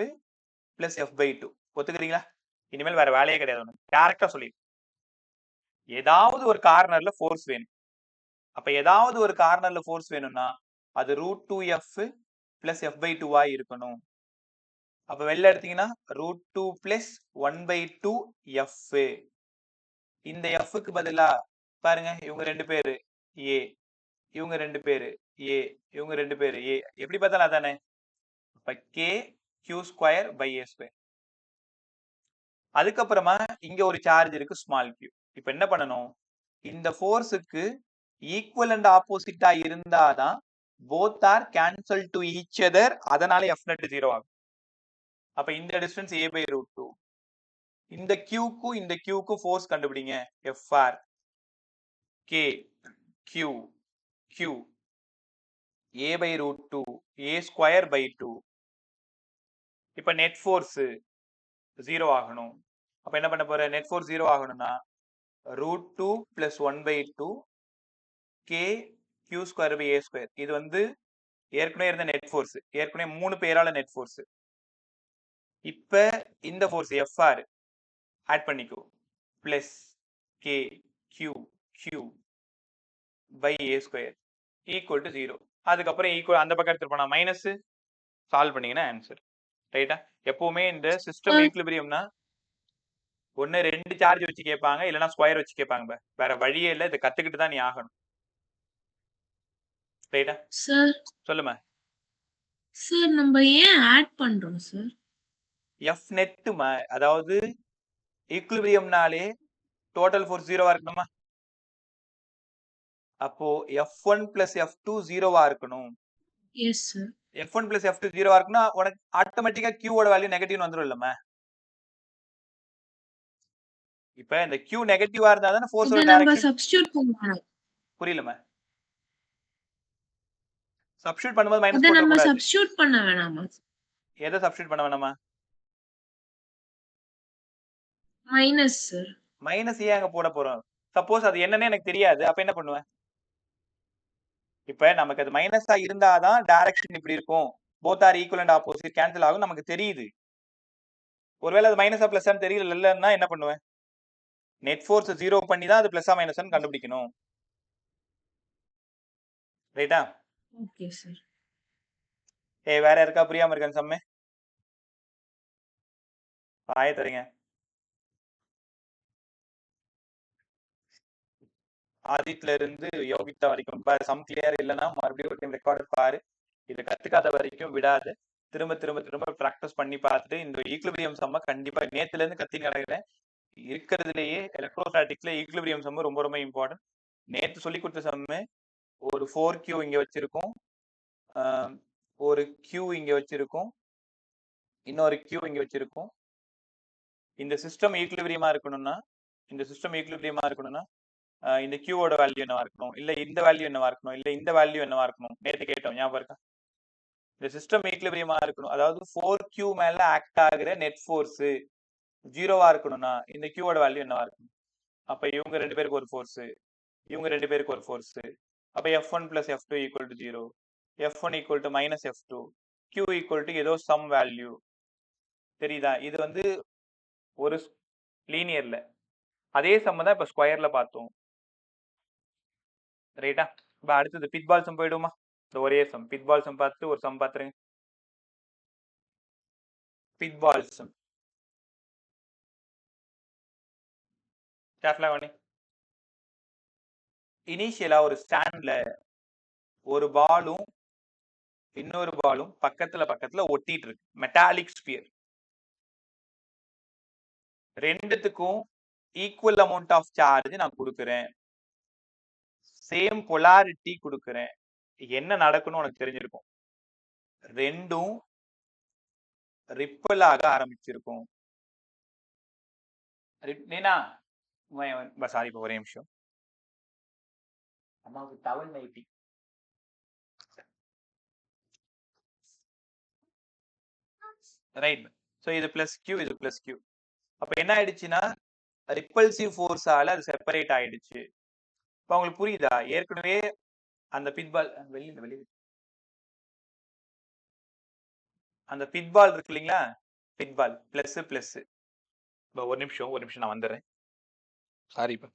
[SPEAKER 1] plus f/2. ஒத்துக்கிறீங்களா? இனிமேல் வேற வேலையே கிடையாது. டேரக்டா சொல்லி ஏதாவது ஒரு கார்னர்ல ஃபோர்ஸ் வேணும். அப்ப ஏதாவது ஒரு கார்னர்ல ஃபோர்ஸ் வேணும்னா அது √2f பிளஸ் f/2 இருக்கணும். அப்ப வெளில எடுத்தீங்கன்னா √2 பிளஸ் 1/2f. இந்த எஃப்க்கு பதிலா பாருங்க, இவங்க 2 பேரு ஏ, இவங்க 2 பேரு ஏ, இவங்க 2 பேரு ஏ. எப்படி பார்த்தாலும் அதானே. அப்ப k q² by a². அதுக்கப்புறமா இங்க ஒரு சார்ஜ் இருக்கு ஸ்மால் q. இப்ப என்ன பண்ணணும், இந்த ஃபோர்ஸுக்கு ஈக்குவல் அண்ட் ஆப்போசிட்டா இருந்தாதான் both are cancel to each other. அதனால f net 0 ஆகும். அப்ப இந்த டிஸ்டன்ஸ் a by √2. இந்த qக்கும் இந்த qக்கும் ஃபோர்ஸ் கண்டுபிடிங்க. fr k q q a by √2 a² by 2. இப்ப நெட் ஃபோர்ஸ் 0 ஆகணும். அப்ப என்ன பண்ண போற, நெட் ஃபோர்ஸ் 0 ஆகணும்னா √2 plus 1/2 k q² by a². இது வந்து ஏற்கனவே இருந்த நெட் ஃபோர்ஸ், ஏற்கனவே 3 பேரால நெட் ஃபோர்ஸ். இப்ப இந்த ஃபோர்ஸ் fr ஆட் பண்ணிக்கோ, plus k q q by a² equal to 0. அதுக்கப்புறம் ஈக்குவல் அந்த பக்கம் எடுத்துட்டு போனா மைனஸ், சால்வ் பண்ணீங்கன்னா ஆன்சர். ரைட்டா? எப்பவுமே இந்த சிஸ்டம் ஈக்விலிபிரியம்னா ஒன்னு 2 சார்ஜ் வச்சு கேட்பாங்க, இல்லைன்னா ஸ்கொயர் வச்சு கேட்பாங்க. வேற வழியே இல்லை, இதை கத்துக்கிட்டு தான் நீ ஆகணும். ரைட்டா?
[SPEAKER 2] சார்
[SPEAKER 1] சொல்லுமா.
[SPEAKER 2] சார் நம்ம ஏன் ஆட் பண்றோம் சார்?
[SPEAKER 1] எஃப் நெட், அதாவது ஈக்விலிபிரியம்னாலே டோட்டல் ஃபோர்ஸ் 0வா இருக்கணுமா? அப்போ f1 பிளஸ் f2 0வா இருக்கணும்.
[SPEAKER 2] Yes sir.
[SPEAKER 1] f1 plus f2 0வா இருக்குன்னா உனக்கு ஆட்டோமேட்டிக்கா q ஓட வேல்யூ நெகட்டிவ் வந்துரும் இல்லம்மா. இப்ப இந்த q நெகட்டிவா இருந்தா தான ஃபோர்ஸோட
[SPEAKER 2] இத நம்ம
[SPEAKER 1] டைரக்ஷன்.
[SPEAKER 2] சப்ஸ்டிட்யூட் பண்ணலாம்.
[SPEAKER 1] புரியலமா? சப்ஸ்டிட்யூட் பண்ணும்போது மைனஸ்
[SPEAKER 2] இத
[SPEAKER 1] போட
[SPEAKER 2] நம்ம
[SPEAKER 1] கூடாது.
[SPEAKER 2] சப்ஸ்டிட்யூட் பண்ண வேணாமா?
[SPEAKER 1] எதை சப்ஸ்டிட்யூட் பண்ண வேணாமா?
[SPEAKER 2] Minus sir.
[SPEAKER 1] மைனஸ் ஏன் அங்க போட போறோம்? சப்போஸ் அது என்னன்னு எனக்கு தெரியாது, அப்ப என்ன பண்ணுவேன்? இப்ப நமக்கு அது மைனஸா இருந்தாதான் டைரக்ஷன் இப்படி இருக்கும், both are equal and opposite cancel ஆகும் நமக்கு தெரியுது. ஒருவேளை அது மைனஸா பிளஸ்ஸான்னு தெரியலன்னா என்ன பண்ணுவேன்? நெட் ஃபோர்ஸ் 0 பண்ணி தான் அது பிளஸ்ஸா மைனஸான்னு கண்டுபிடிக்கணும். ரைட்டா?
[SPEAKER 2] Okay sir.
[SPEAKER 1] வேற யாருக்கா புரியாம இருக்கான்னு சம்மே? ஆய தரீங்க. ஆதித்ல இருந்து யோகிதா வரைக்கும் சம் கிளியர் இல்லைன்னா மறுபடியும் ஒரு டைம் ரெக்கார்டர் பாரு. இதை கத்துக்காத வரைக்கும் விடாது. திரும்ப திரும்ப திரும்ப பிராக்டிஸ் பண்ணி பார்த்துட்டு இந்த ஈக்விலிபிரியம் சம்ம கண்டிப்பா நேத்துல இருந்து கத்தி நடக்கிறேன். இருக்கிறதுலேயே எலக்ட்ரோஸ்டாட்டிக்ஸ்ல ஈக்விலிபிரியம் சம்ம ரொம்ப ரொம்ப இம்பார்ட்டன்ட். நேத்து சொல்லி கொடுத்த சம்மு ஒரு 4q இங்க வச்சிருக்கோம், ஒரு q இங்க வச்சிருக்கோம், இன்னொரு q இங்க வச்சிருக்கோம். இந்த சிஸ்டம் ஈக்விலிபிரியமா இருக்கணும்னா இந்த q ஓட வேல்யூ என்னவா இருக்கணும், இல்ல இந்த வேல்யூ என்னவா இருக்கணும், இல்ல இந்த வேல்யூ என்னவா இருக்கணும், நேத்து கேட்டோம் ஞாபகம் இருக்கா? இந்த சிஸ்டம் ஈக்விலிபிரியமா இருக்கணும், அதாவது 4q மேல ஆக்ட் ஆகுற நெட் ஃபோர்ஸ் 0வா இருக்கணும்னா இந்த q ஓட வேல்யூ என்னவா இருக்கணும்? அப்ப இவங்க 2 பேருக்கு ஒரு ஃபோர்ஸ், இவங்க 2 பேருக்கு ஒரு ஃபோர்ஸ், அப்ப f1 plus f2 equal to 0. f1 equal to minus f2, q equal to ஏதோ சம் வேல்யூ. தெரியுதா? இது வந்து ஒரு லீனியர்ல, அதே சம் தான் இப்ப ஸ்கொயர்ல பார்த்தோம். ரைட்டா? இப்ப அடுத்தது பிட்பால் சம் போயிடுமா? இந்த ஒரே சம் பிட்பால் சம் பார்த்துட்டு ஒரு சம் பார்த்துருங்க. பிட்பால் சம் கேர்ஃபுல்லா கவனி. இனிஷியலா ஒரு ஸ்டாண்ட்ல ஒரு பாலும் இன்னொரு பாலும் பக்கத்துல ஒட்டிட்டு இருக்கு. Metallic sphere. ரெண்டுத்துக்கும் ஈக்குவல் அமௌண்ட் ஆஃப் சார்ஜ் நான் கொடுக்குறேன், சேம் பொலாரிட்டி கொடுக்குறேன். என்ன நடக்கணும் உனக்கு தெரிஞ்சிருக்கும். ரெண்டும் ரிப்பல் ஆக ஆரம்பிச்சிருக்கும். சாரி, இப்போ ஒரே நிமிஷம். அம்மாவுக்கு டவல் நைட்டி. ரைட். ஸோ இது பிளஸ் கியூ, இது பிளஸ் கியூ. அப்ப என்ன ஆயிடுச்சுன்னா ரிப்பல்சிவ் ஃபோர்ஸால அது செப்பரேட் ஆயிடுச்சு. இப்போ உங்களுக்கு புரியுதா? ஏற்கனவே அந்த பிட்பால் வெளியில அந்த பிட்பால் இருக்கு இல்லைங்களா, பிட்பால் பிளஸ் பிளஸ். ஒரு நிமிஷம் நான் வந்துடுறேன். சாரி. இப்போ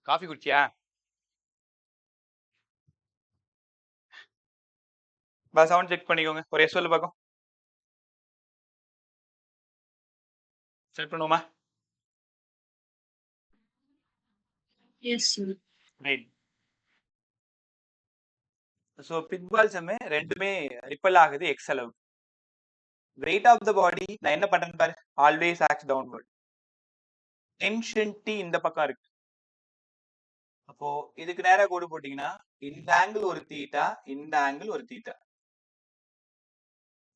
[SPEAKER 1] காஃபி குடிச்சியா? சவுண்ட் செக் பண்ணிக்கோங்க. ஒரு எஸ் சொல்ல பார்க்கும். செட் பண்ணுவோமா?
[SPEAKER 2] Yes sir.
[SPEAKER 1] ரைட். ஸோ பிட்பால் சம் ரெண்டுமே ரிப்பல் ஆகுது எக்ஸ் அளவு. வெயிட் ஆஃப் த பாடி நான் என்ன பண்றேன்னு பாரு, always acts downward. Tension T இந்த பக்கம் இருக்கு. அப்போ இதுக்கு நேரா கோடு போட்டீங்கன்னா இந்த ஆங்கிள் ஒரு தீட்டா, இந்த ஆங்கிள் ஒரு தீட்டா.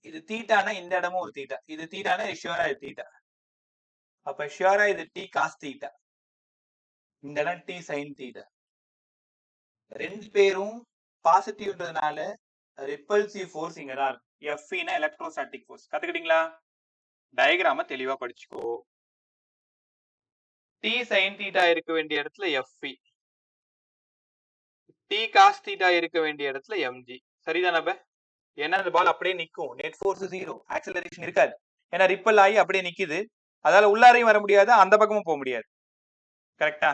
[SPEAKER 1] இது தீட்டானா இந்த இடமும் ஒரு தீட்டா, இது தீட்டானா ஷியோரா இது தீட்டா. அப்ப ஷியோரா இது டி காஸ் தீட்டா, இந்த இடம் டி சைன் தீட்டா. ரெண்டு பேரும் பாசிட்டிவ்ன்றதுனால ரிப்பல்சிவ் ஃபோர்ஸ் இங்க தான் இருக்கு. எஃப்னா எலக்ட்ரோஸ்டாட்டிக் ஃபோர்ஸ். கத்துக்கிட்டீங்களா? டயக்ராம தெளிவா படிச்சுக்கோ. டி சைன் தீட்டா இருக்க வேண்டிய இடத்துல எஃப்இ, டி காஸ் தீட்டா இருக்க வேண்டிய இடத்துல எம்ஜி. சரிதானே? ஏன்னா அந்த பால் அப்படியே நிற்கும். நெட் ஃபோர்ஸ் 0, ஆக்சலரேஷன் இருக்காது. ஏன்னா ரிப்பல் ஆகி அப்படியே நிக்குது. அதால உள்ளாரையும் வர முடியாது, அந்த பக்கமும் போக முடியாது. கரெக்டா?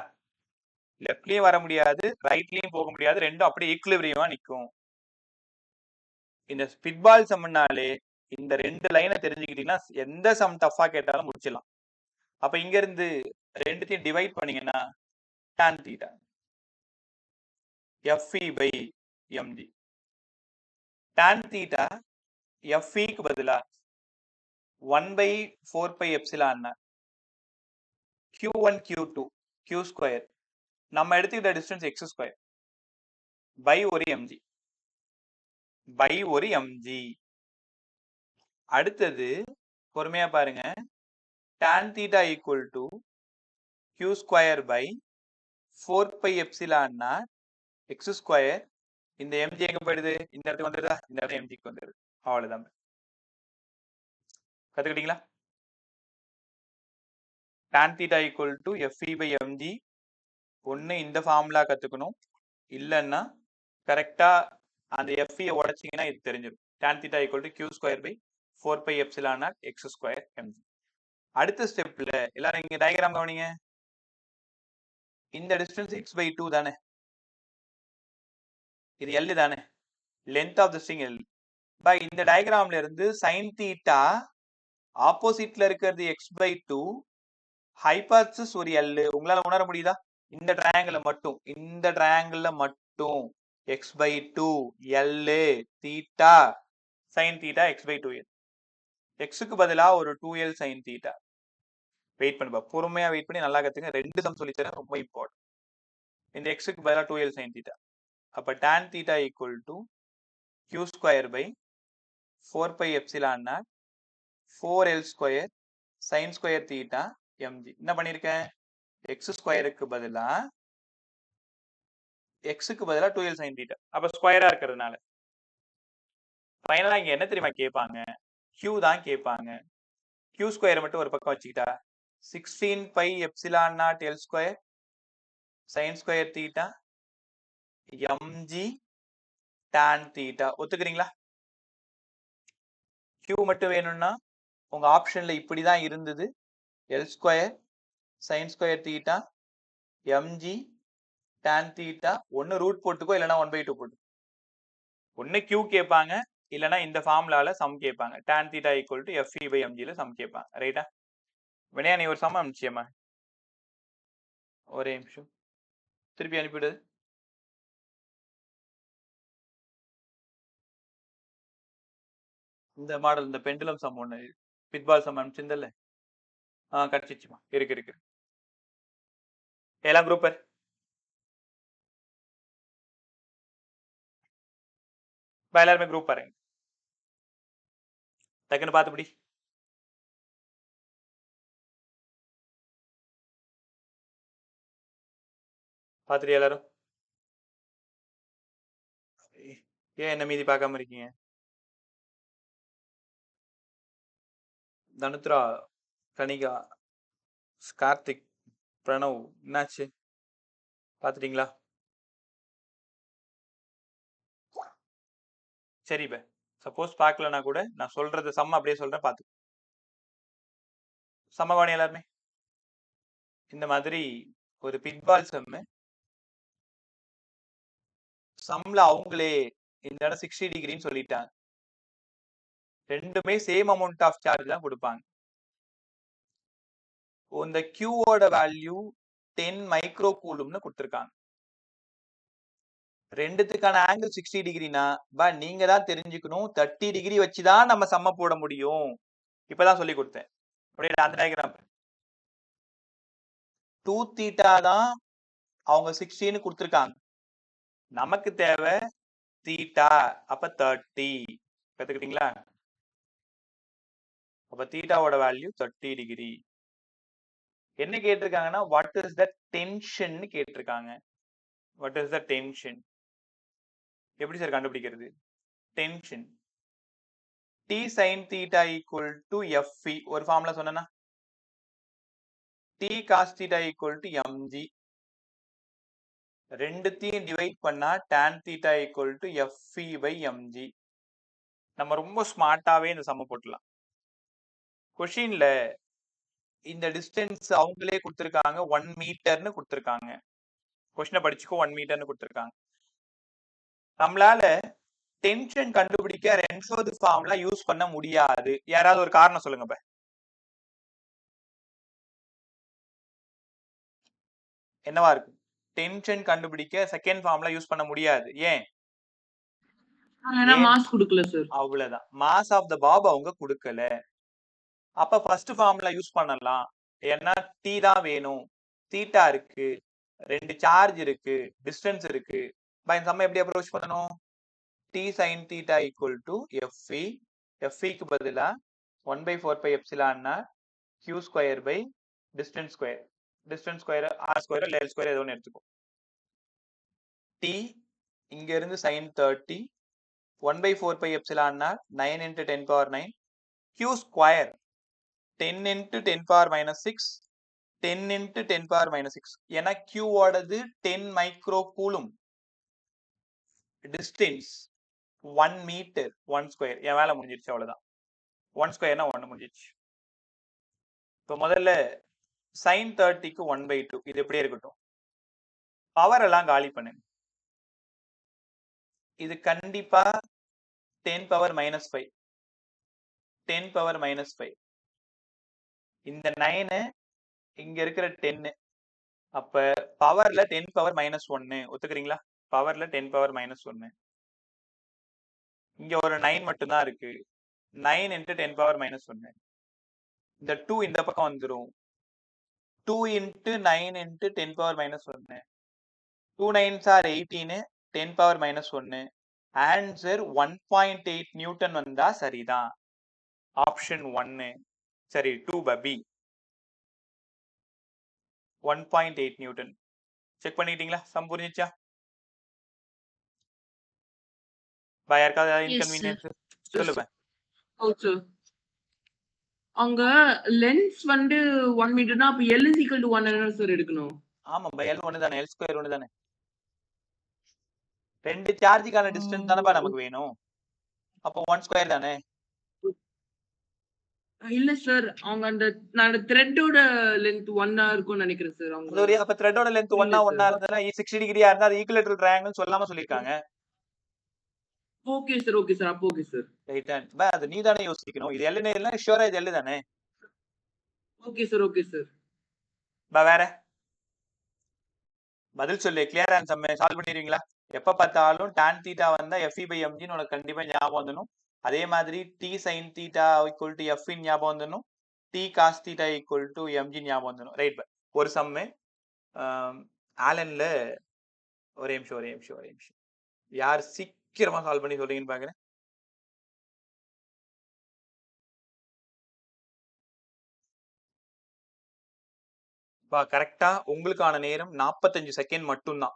[SPEAKER 1] லெஃப்ட்லயும் வர முடியாது, ரைட்லயும் போக முடியாது. ரெண்டும் அப்படியே ஈக்குலிபிரியமா நிற்கும். இந்த ஸ்பிட்பால் சம்னாலே இந்த ரெண்டு லைனை தெரிஞ்சுக்கிட்டீங்கன்னா எந்த சம் டஃபா கேட்டாலும் முடிச்சிடலாம். அப்ப இங்க இருந்து ரெண்டுத்தையும் டிவைட் பண்ணீங்கன்னா tan theta FE by mg. tan theta FE க்கு பதிலா 1/4 pi epsilon q1 q2 q square, நம்ம எடுத்துக்கிட்ட டிஸ்டன்ஸ் x ஸ்கொயர் பை ஒரு mg, பை ஒரு mg. அடுத்தது பொறுமையா பாருங்க. tan theta equal to q square by 4 pi epsilon naught x square. இந்த mg எங்க போயிடுது? இந்த இடத்துக்கு வந்துடுதா? இந்த இடம் mg க்கு வந்துடுது. அவ்வளவுதான். கத்துக்கிட்டீங்களா? tan theta equal to FE by mg. ஒன்னு இந்த ஃபார்முலா கத்துக்கணும், இல்லைன்னா கரெக்டா அந்த FE உடைச்சிங்கன்னா இது தெரிஞ்சிடும். tan theta equal to q square by 4 pi epsilon naught x square mg. அடுத்த ஸ்டெப்ல எல்லாரும் இங்க டயக்ராம் கவனிங்க. இந்த டிஸ்டன்ஸ் x by 2 தானே, இது L தானே, length of the string L. By இந்த டயக்ராம்ல இருந்து sin theta ஆப்போசிட்ல இருக்கிறது x by 2, ஹைபார்சஸ் ஒரு L. உங்களால உணர முடியுதா? இந்த ட்ரையாங்கிள் மட்டும், இந்த ட்ரையாங்கிள் மட்டும் x by 2 L theta sin theta x by 2l. எக்ஸுக்கு பதிலா ஒரு 2l sin theta. வெயிட் பண்ணுப்பா, பொறுமையா வெயிட் பண்ணி நல்லா கத்துங்க. 2 சம் சொல்லித்தரேன், ரொம்ப இம்பார்ட்டன்ட். இந்த எக்ஸுக்கு பதிலா 2l sin theta. அப்ப tan theta equal to q square by 4 pi epsilon naught 4l square sin square theta mg. என்ன பண்ணிருக்கேன், x ஸ்கொயருக்கு பதிலா 2l sin theta. அப்ப ஸ்கொயரா இருக்கிறதுனால ஃபைனலா இங்க என்ன தெரியுமா கேட்பாங்க, q தான் கேட்பாங்க. q ஸ்கொயர் மட்டும் ஒரு பக்கம் வச்சுக்கிட்டா 16 pi epsilon naught l square sin square theta mg tan theta. ஒத்துக்கிறீங்களா? q மட்டும் வேணும்னா உங்க ஆப்ஷன்ல இப்படிதான் இருந்தது, l square sin square theta mg tan theta. ஒன்னு ரூட் போட்டுக்கோ, இல்லனா 1/2 போட்டு. ஒன்னு q கேட்பாங்க, இல்லனா இந்த ஃபார்முலால சம் கேட்பாங்க. tan theta equal to fe by mg ல சம் கேட்பாங்க. ரைட்டா? வினயா, நீ ஒரு சம் அனுப்பிச்சியம்மா, ஒரே நிமிஷம் திருப்பி அனுப்பிவிடு. இந்த மாடல், இந்த பெண்டுலம் சம் ஒண்ணு பிட்பால் சம் அனுப்பிச்சிருந்தல்ல, கிடைச்சிச்சுமா. இருக்கு எல்லாம் குரூப்பர். எல்லாருமே குரூப் பாருங்க, டக்குன்னு பார்த்துப்படி. பார்த்துட்டு எல்லாரும் ஏன் என்ன மீதி பார்க்காம இருக்கீங்க? தனுத்ரா, கனிகா, கார்த்திக், பிரணவ், என்னாச்சு பார்த்துட்டீங்களா? சரி, பே சப்போஸ் பார்க்கலனா கூட நான் சொல்றது சம்ம அப்படியே சொல்றேன், பார்த்து சமகவனி எல்லாருமே. இந்த மாதிரி ஒரு பிட்பால் சம்ல அவங்களே இந்த இடம் 60 டிகிரின்னு சொல்லிட்டாங்க. ரெண்டுமே சேம் அமௌண்ட் ஆஃப் சார்ஜ் தான் கொடுப்பாங்க. இந்த கியூவோட வேல்யூ 10 மைக்ரோ கூலும்னு கொடுத்துருக்காங்க. ரெண்டுத்துக்கான ஆங்கிள் 60 டிகிரினா நீங்க தான் தெரிஞ்சுக்கணும் 30 டிகிரி வச்சுதான் நம்ம சம்ம போட முடியும். இப்பதான் சொல்லி கொடுத்தேன். அப்படியே அந்த டயக்ராம் 2 தீட்டா தான் அவங்க 60ன்னு கொடுத்துருக்காங்க. நமக்கு தேவை தீட்டா, அப்ப 30. கத்துக்கிட்டீங்களா? அப்ப தீட்டாவோட வேல்யூ 30 டிகிரி. என்ன கேட்டிருக்காங்கன்னா வாட் இஸ் த டென்ஷன் கேட்டிருக்காங்க. What is the tension? எப்படி சார் கண்டுபிடிக்கிறது tension? T sin theta equal to Fe. ஒரு ஃபார்முலா சொன்னா, T cos theta equal to mg. ரெண்டுத்தையும் டிவைட் பண்ணா tan theta equal to Fe by mg. நம்ம ரொம்ப ஸ்மார்ட்டாவே இந்த சம்ம போட்டலாம். கொஸ்டின்ல இந்த டிஸ்டன்ஸ் அவங்களே கொடுத்திருக்காங்க 1 மீட்டர்னு கொடுத்திருக்காங்க. கொஸ்டினை படிச்சுக்கோ, 1 மீட்டர்னு கொடுத்திருக்காங்க. நம்மளால டென்ஷன் கண்டுபிடிக்க ரெண்டாவது ஃபார்முலா யூஸ் பண்ண முடியாது. யாராவது ஒரு காரணம் சொல்லுங்க. என்னவா இருக்கு? டென்ஷன் கண்டுபிடிக்க செகண்ட் ஃபார்முலா யூஸ் பண்ண முடியாது. ஏன்?
[SPEAKER 3] மாஸ் கொடுக்கல சார்.
[SPEAKER 1] அவ்வளவுதான், மாஸ் ஆஃப் த பாப் அவங்க கொடுக்கல. அப்ப ஃபர்ஸ்ட் ஃபார்முலா யூஸ் பண்ணலாம். ஏன்னா டி தான் வேணும், தீட்டா இருக்கு, 2 சார்ஜ் இருக்கு, டிஸ்டன்ஸ் இருக்கு. இந்த சம்ம எப்படி அப்ரோச் பண்ணணும்? T sin theta equal to Fe. Fe க்கு பதிலா 1/4 pi epsilon naught q square by distance square. Distance square r square l square ஏதோ ஒன்று எடுத்துக்கோ. T இங்க இருந்து sin 30 1/4 pi epsilon naught 9 into 10 power 9 q square 10 into 10 power minus 6 10 into 10 power minus 6. ஏன்னா q ஓடது 10 micro coulomb, distance 1 metre 1 square. என் வேலை முடிஞ்சிருச்சு, அவ்வளவுதான். 1 ஸ்கொயர்னா 1 முடிஞ்சிருச்சு. இப்போ முதல்ல sin 30க்கு 1/2 இது எப்படியே இருக்கட்டும். பவர் எல்லாம் காலி பண்ணுங்க. இது கண்டிப்பா 10 power minus 5 10 power minus 5. இந்த 9 இங்க இருக்கிற 10. அப்ப பவர்ல 10 power minus 1. ஒத்துக்கிறீங்களா? பவர்ல 10 power minus 1. இங்க ஒரு 9 மட்டும் தான் இருக்கு. 9 into 10 power minus 1. இந்த 2 இந்த பக்கம் வந்துரும். 2 into 9 into 10 power minus 1. 2 9s are 18, 10 power minus 1. Answer 1.8 Newton வந்தா சரிதான். ஆப்ஷன் 1 சரி 2 B 1.8 நியூட்டன். செக் பண்ணிட்டீங்களா? சம் புரிஞ்சுச்சா? பா யாருக்காவது
[SPEAKER 2] Yes, sir.
[SPEAKER 1] இன்கன்வீனியன்ஸ் சொல்லு பா.
[SPEAKER 3] ஓகே அங்க லென்ஸ் வந்து 1 மீட்டர்னா அப்ப L is equal to 1 என்ன சார் எடுக்கணும்?
[SPEAKER 1] ஆமா பா L ஒன்னு தானே, L ஸ்கொயர் ஒன்னு தானே. ரெண்டு சார்ஜுக்கான டிஸ்டன்ஸ் தானப்பா நமக்கு வேணும். அப்போ 1 ஸ்கொயர் தானே.
[SPEAKER 3] இல்ல சார் அவங்க அந்த நான் த்ரெட்டோட லென்த் 1 இருக்கும்னு நினைக்கிறேன் சார். அவங்க
[SPEAKER 1] அது ஒரு அப்ப த்ரெட்டோட லென்த்
[SPEAKER 3] புரியல
[SPEAKER 1] ஒன்னா
[SPEAKER 3] sir.
[SPEAKER 1] இருந்ததுன்னா 60 டிகிரியா இருந்தா அது ஈக்குவலேட்டரல் ட்ரையாங்கிள் சொல்லாம சொல்லிருக்காங்க.
[SPEAKER 3] ஓகே சார் அப்போ ஓகே சார்.
[SPEAKER 1] ரைட்டா? பா அது நீ தானே யோசிக்கணும். இது L இல்ல ஷூரா இது L தானே.
[SPEAKER 3] Okay sir.
[SPEAKER 1] பா வேற பதில் சொல்லு. கிளியரா சம் சால்வ் பண்ணிடுவீங்களா? எப்ப பார்த்தாலும் tan தீட்டா வந்தா FE by mg ன்னு உனக்கு கண்டிப்பா ஞாபகம் வந்துடும். அதே மாதிரி t sin theta equal to f ன்னு ஞாபகம் வந்துடும். t cos theta equal to mg ஞாபகம் வந்துடும். ரைட் பா. ஒரு சம்மு ஆலன்ல ஒரே நிமிஷம் யார் சீக்கிரமா சால்வ் பண்ணி சொல்றீங்கன்னு பாக்குறேன். கரெக்டா உங்களுக்கான நேரம் 45 செகண்ட் மட்டும்தான்.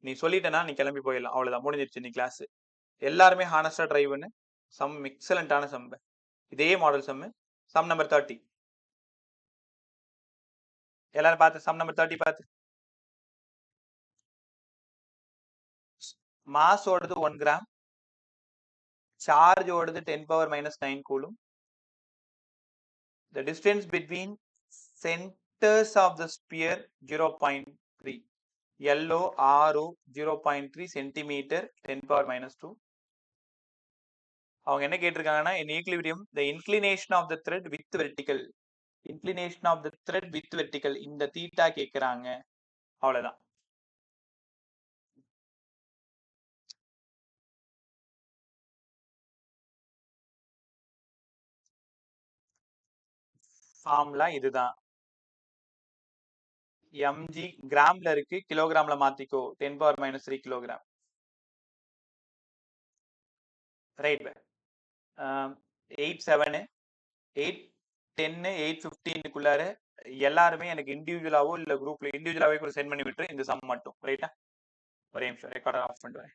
[SPEAKER 1] நீ சொல்லிட்டேன்னா நீ கிளம்பி போயிடலாம். அவ்வளவுதான், முடிஞ்சிருச்சு நீ கிளாஸ். எல்லாருமே ஹானஸ்டா ட்ரை பண்ணு. சம் எக்ஸலண்டான சம். இதே மாடல் சம் நம்பர் 30. எல்லாரும் பார்த்து சம் நம்பர் 30 பார்த்து. மாஸ் ஓடுது 1 கிராம், சார்ஜ் ஓடுது 10 power minus 9 coulomb. The distance between centers of the sphere 0.3. LO RO 0.3 centimeter 10 power minus 2. அவங்க என்ன கேட்டிருக்காங்கன்னா in equilibrium the inclination of the thread with vertical இந்த theta கேக்குறாங்க. அவ்வளவுதான். ஃபார்முலா இதுதான். mg கிராம்ல இருக்கு, கிலோகிராம்ல மாத்திக்கோ. 10 power minus 3 கிலோகிராம். ரைட். 8 7 8 10 8 15 எல்லாருமே எனக்கு இண்டிவிஜுவலாவோ இல்ல குரூப்ல இண்டிவிஜுவலாவே கூட சென்ட் பண்ணி விட்டு இந்த சம் மட்டும். ரைட்டா? ஒரே நிமிஷம் ரெக்கார்டர் ஆஃப் பண்ணிடுவேன்.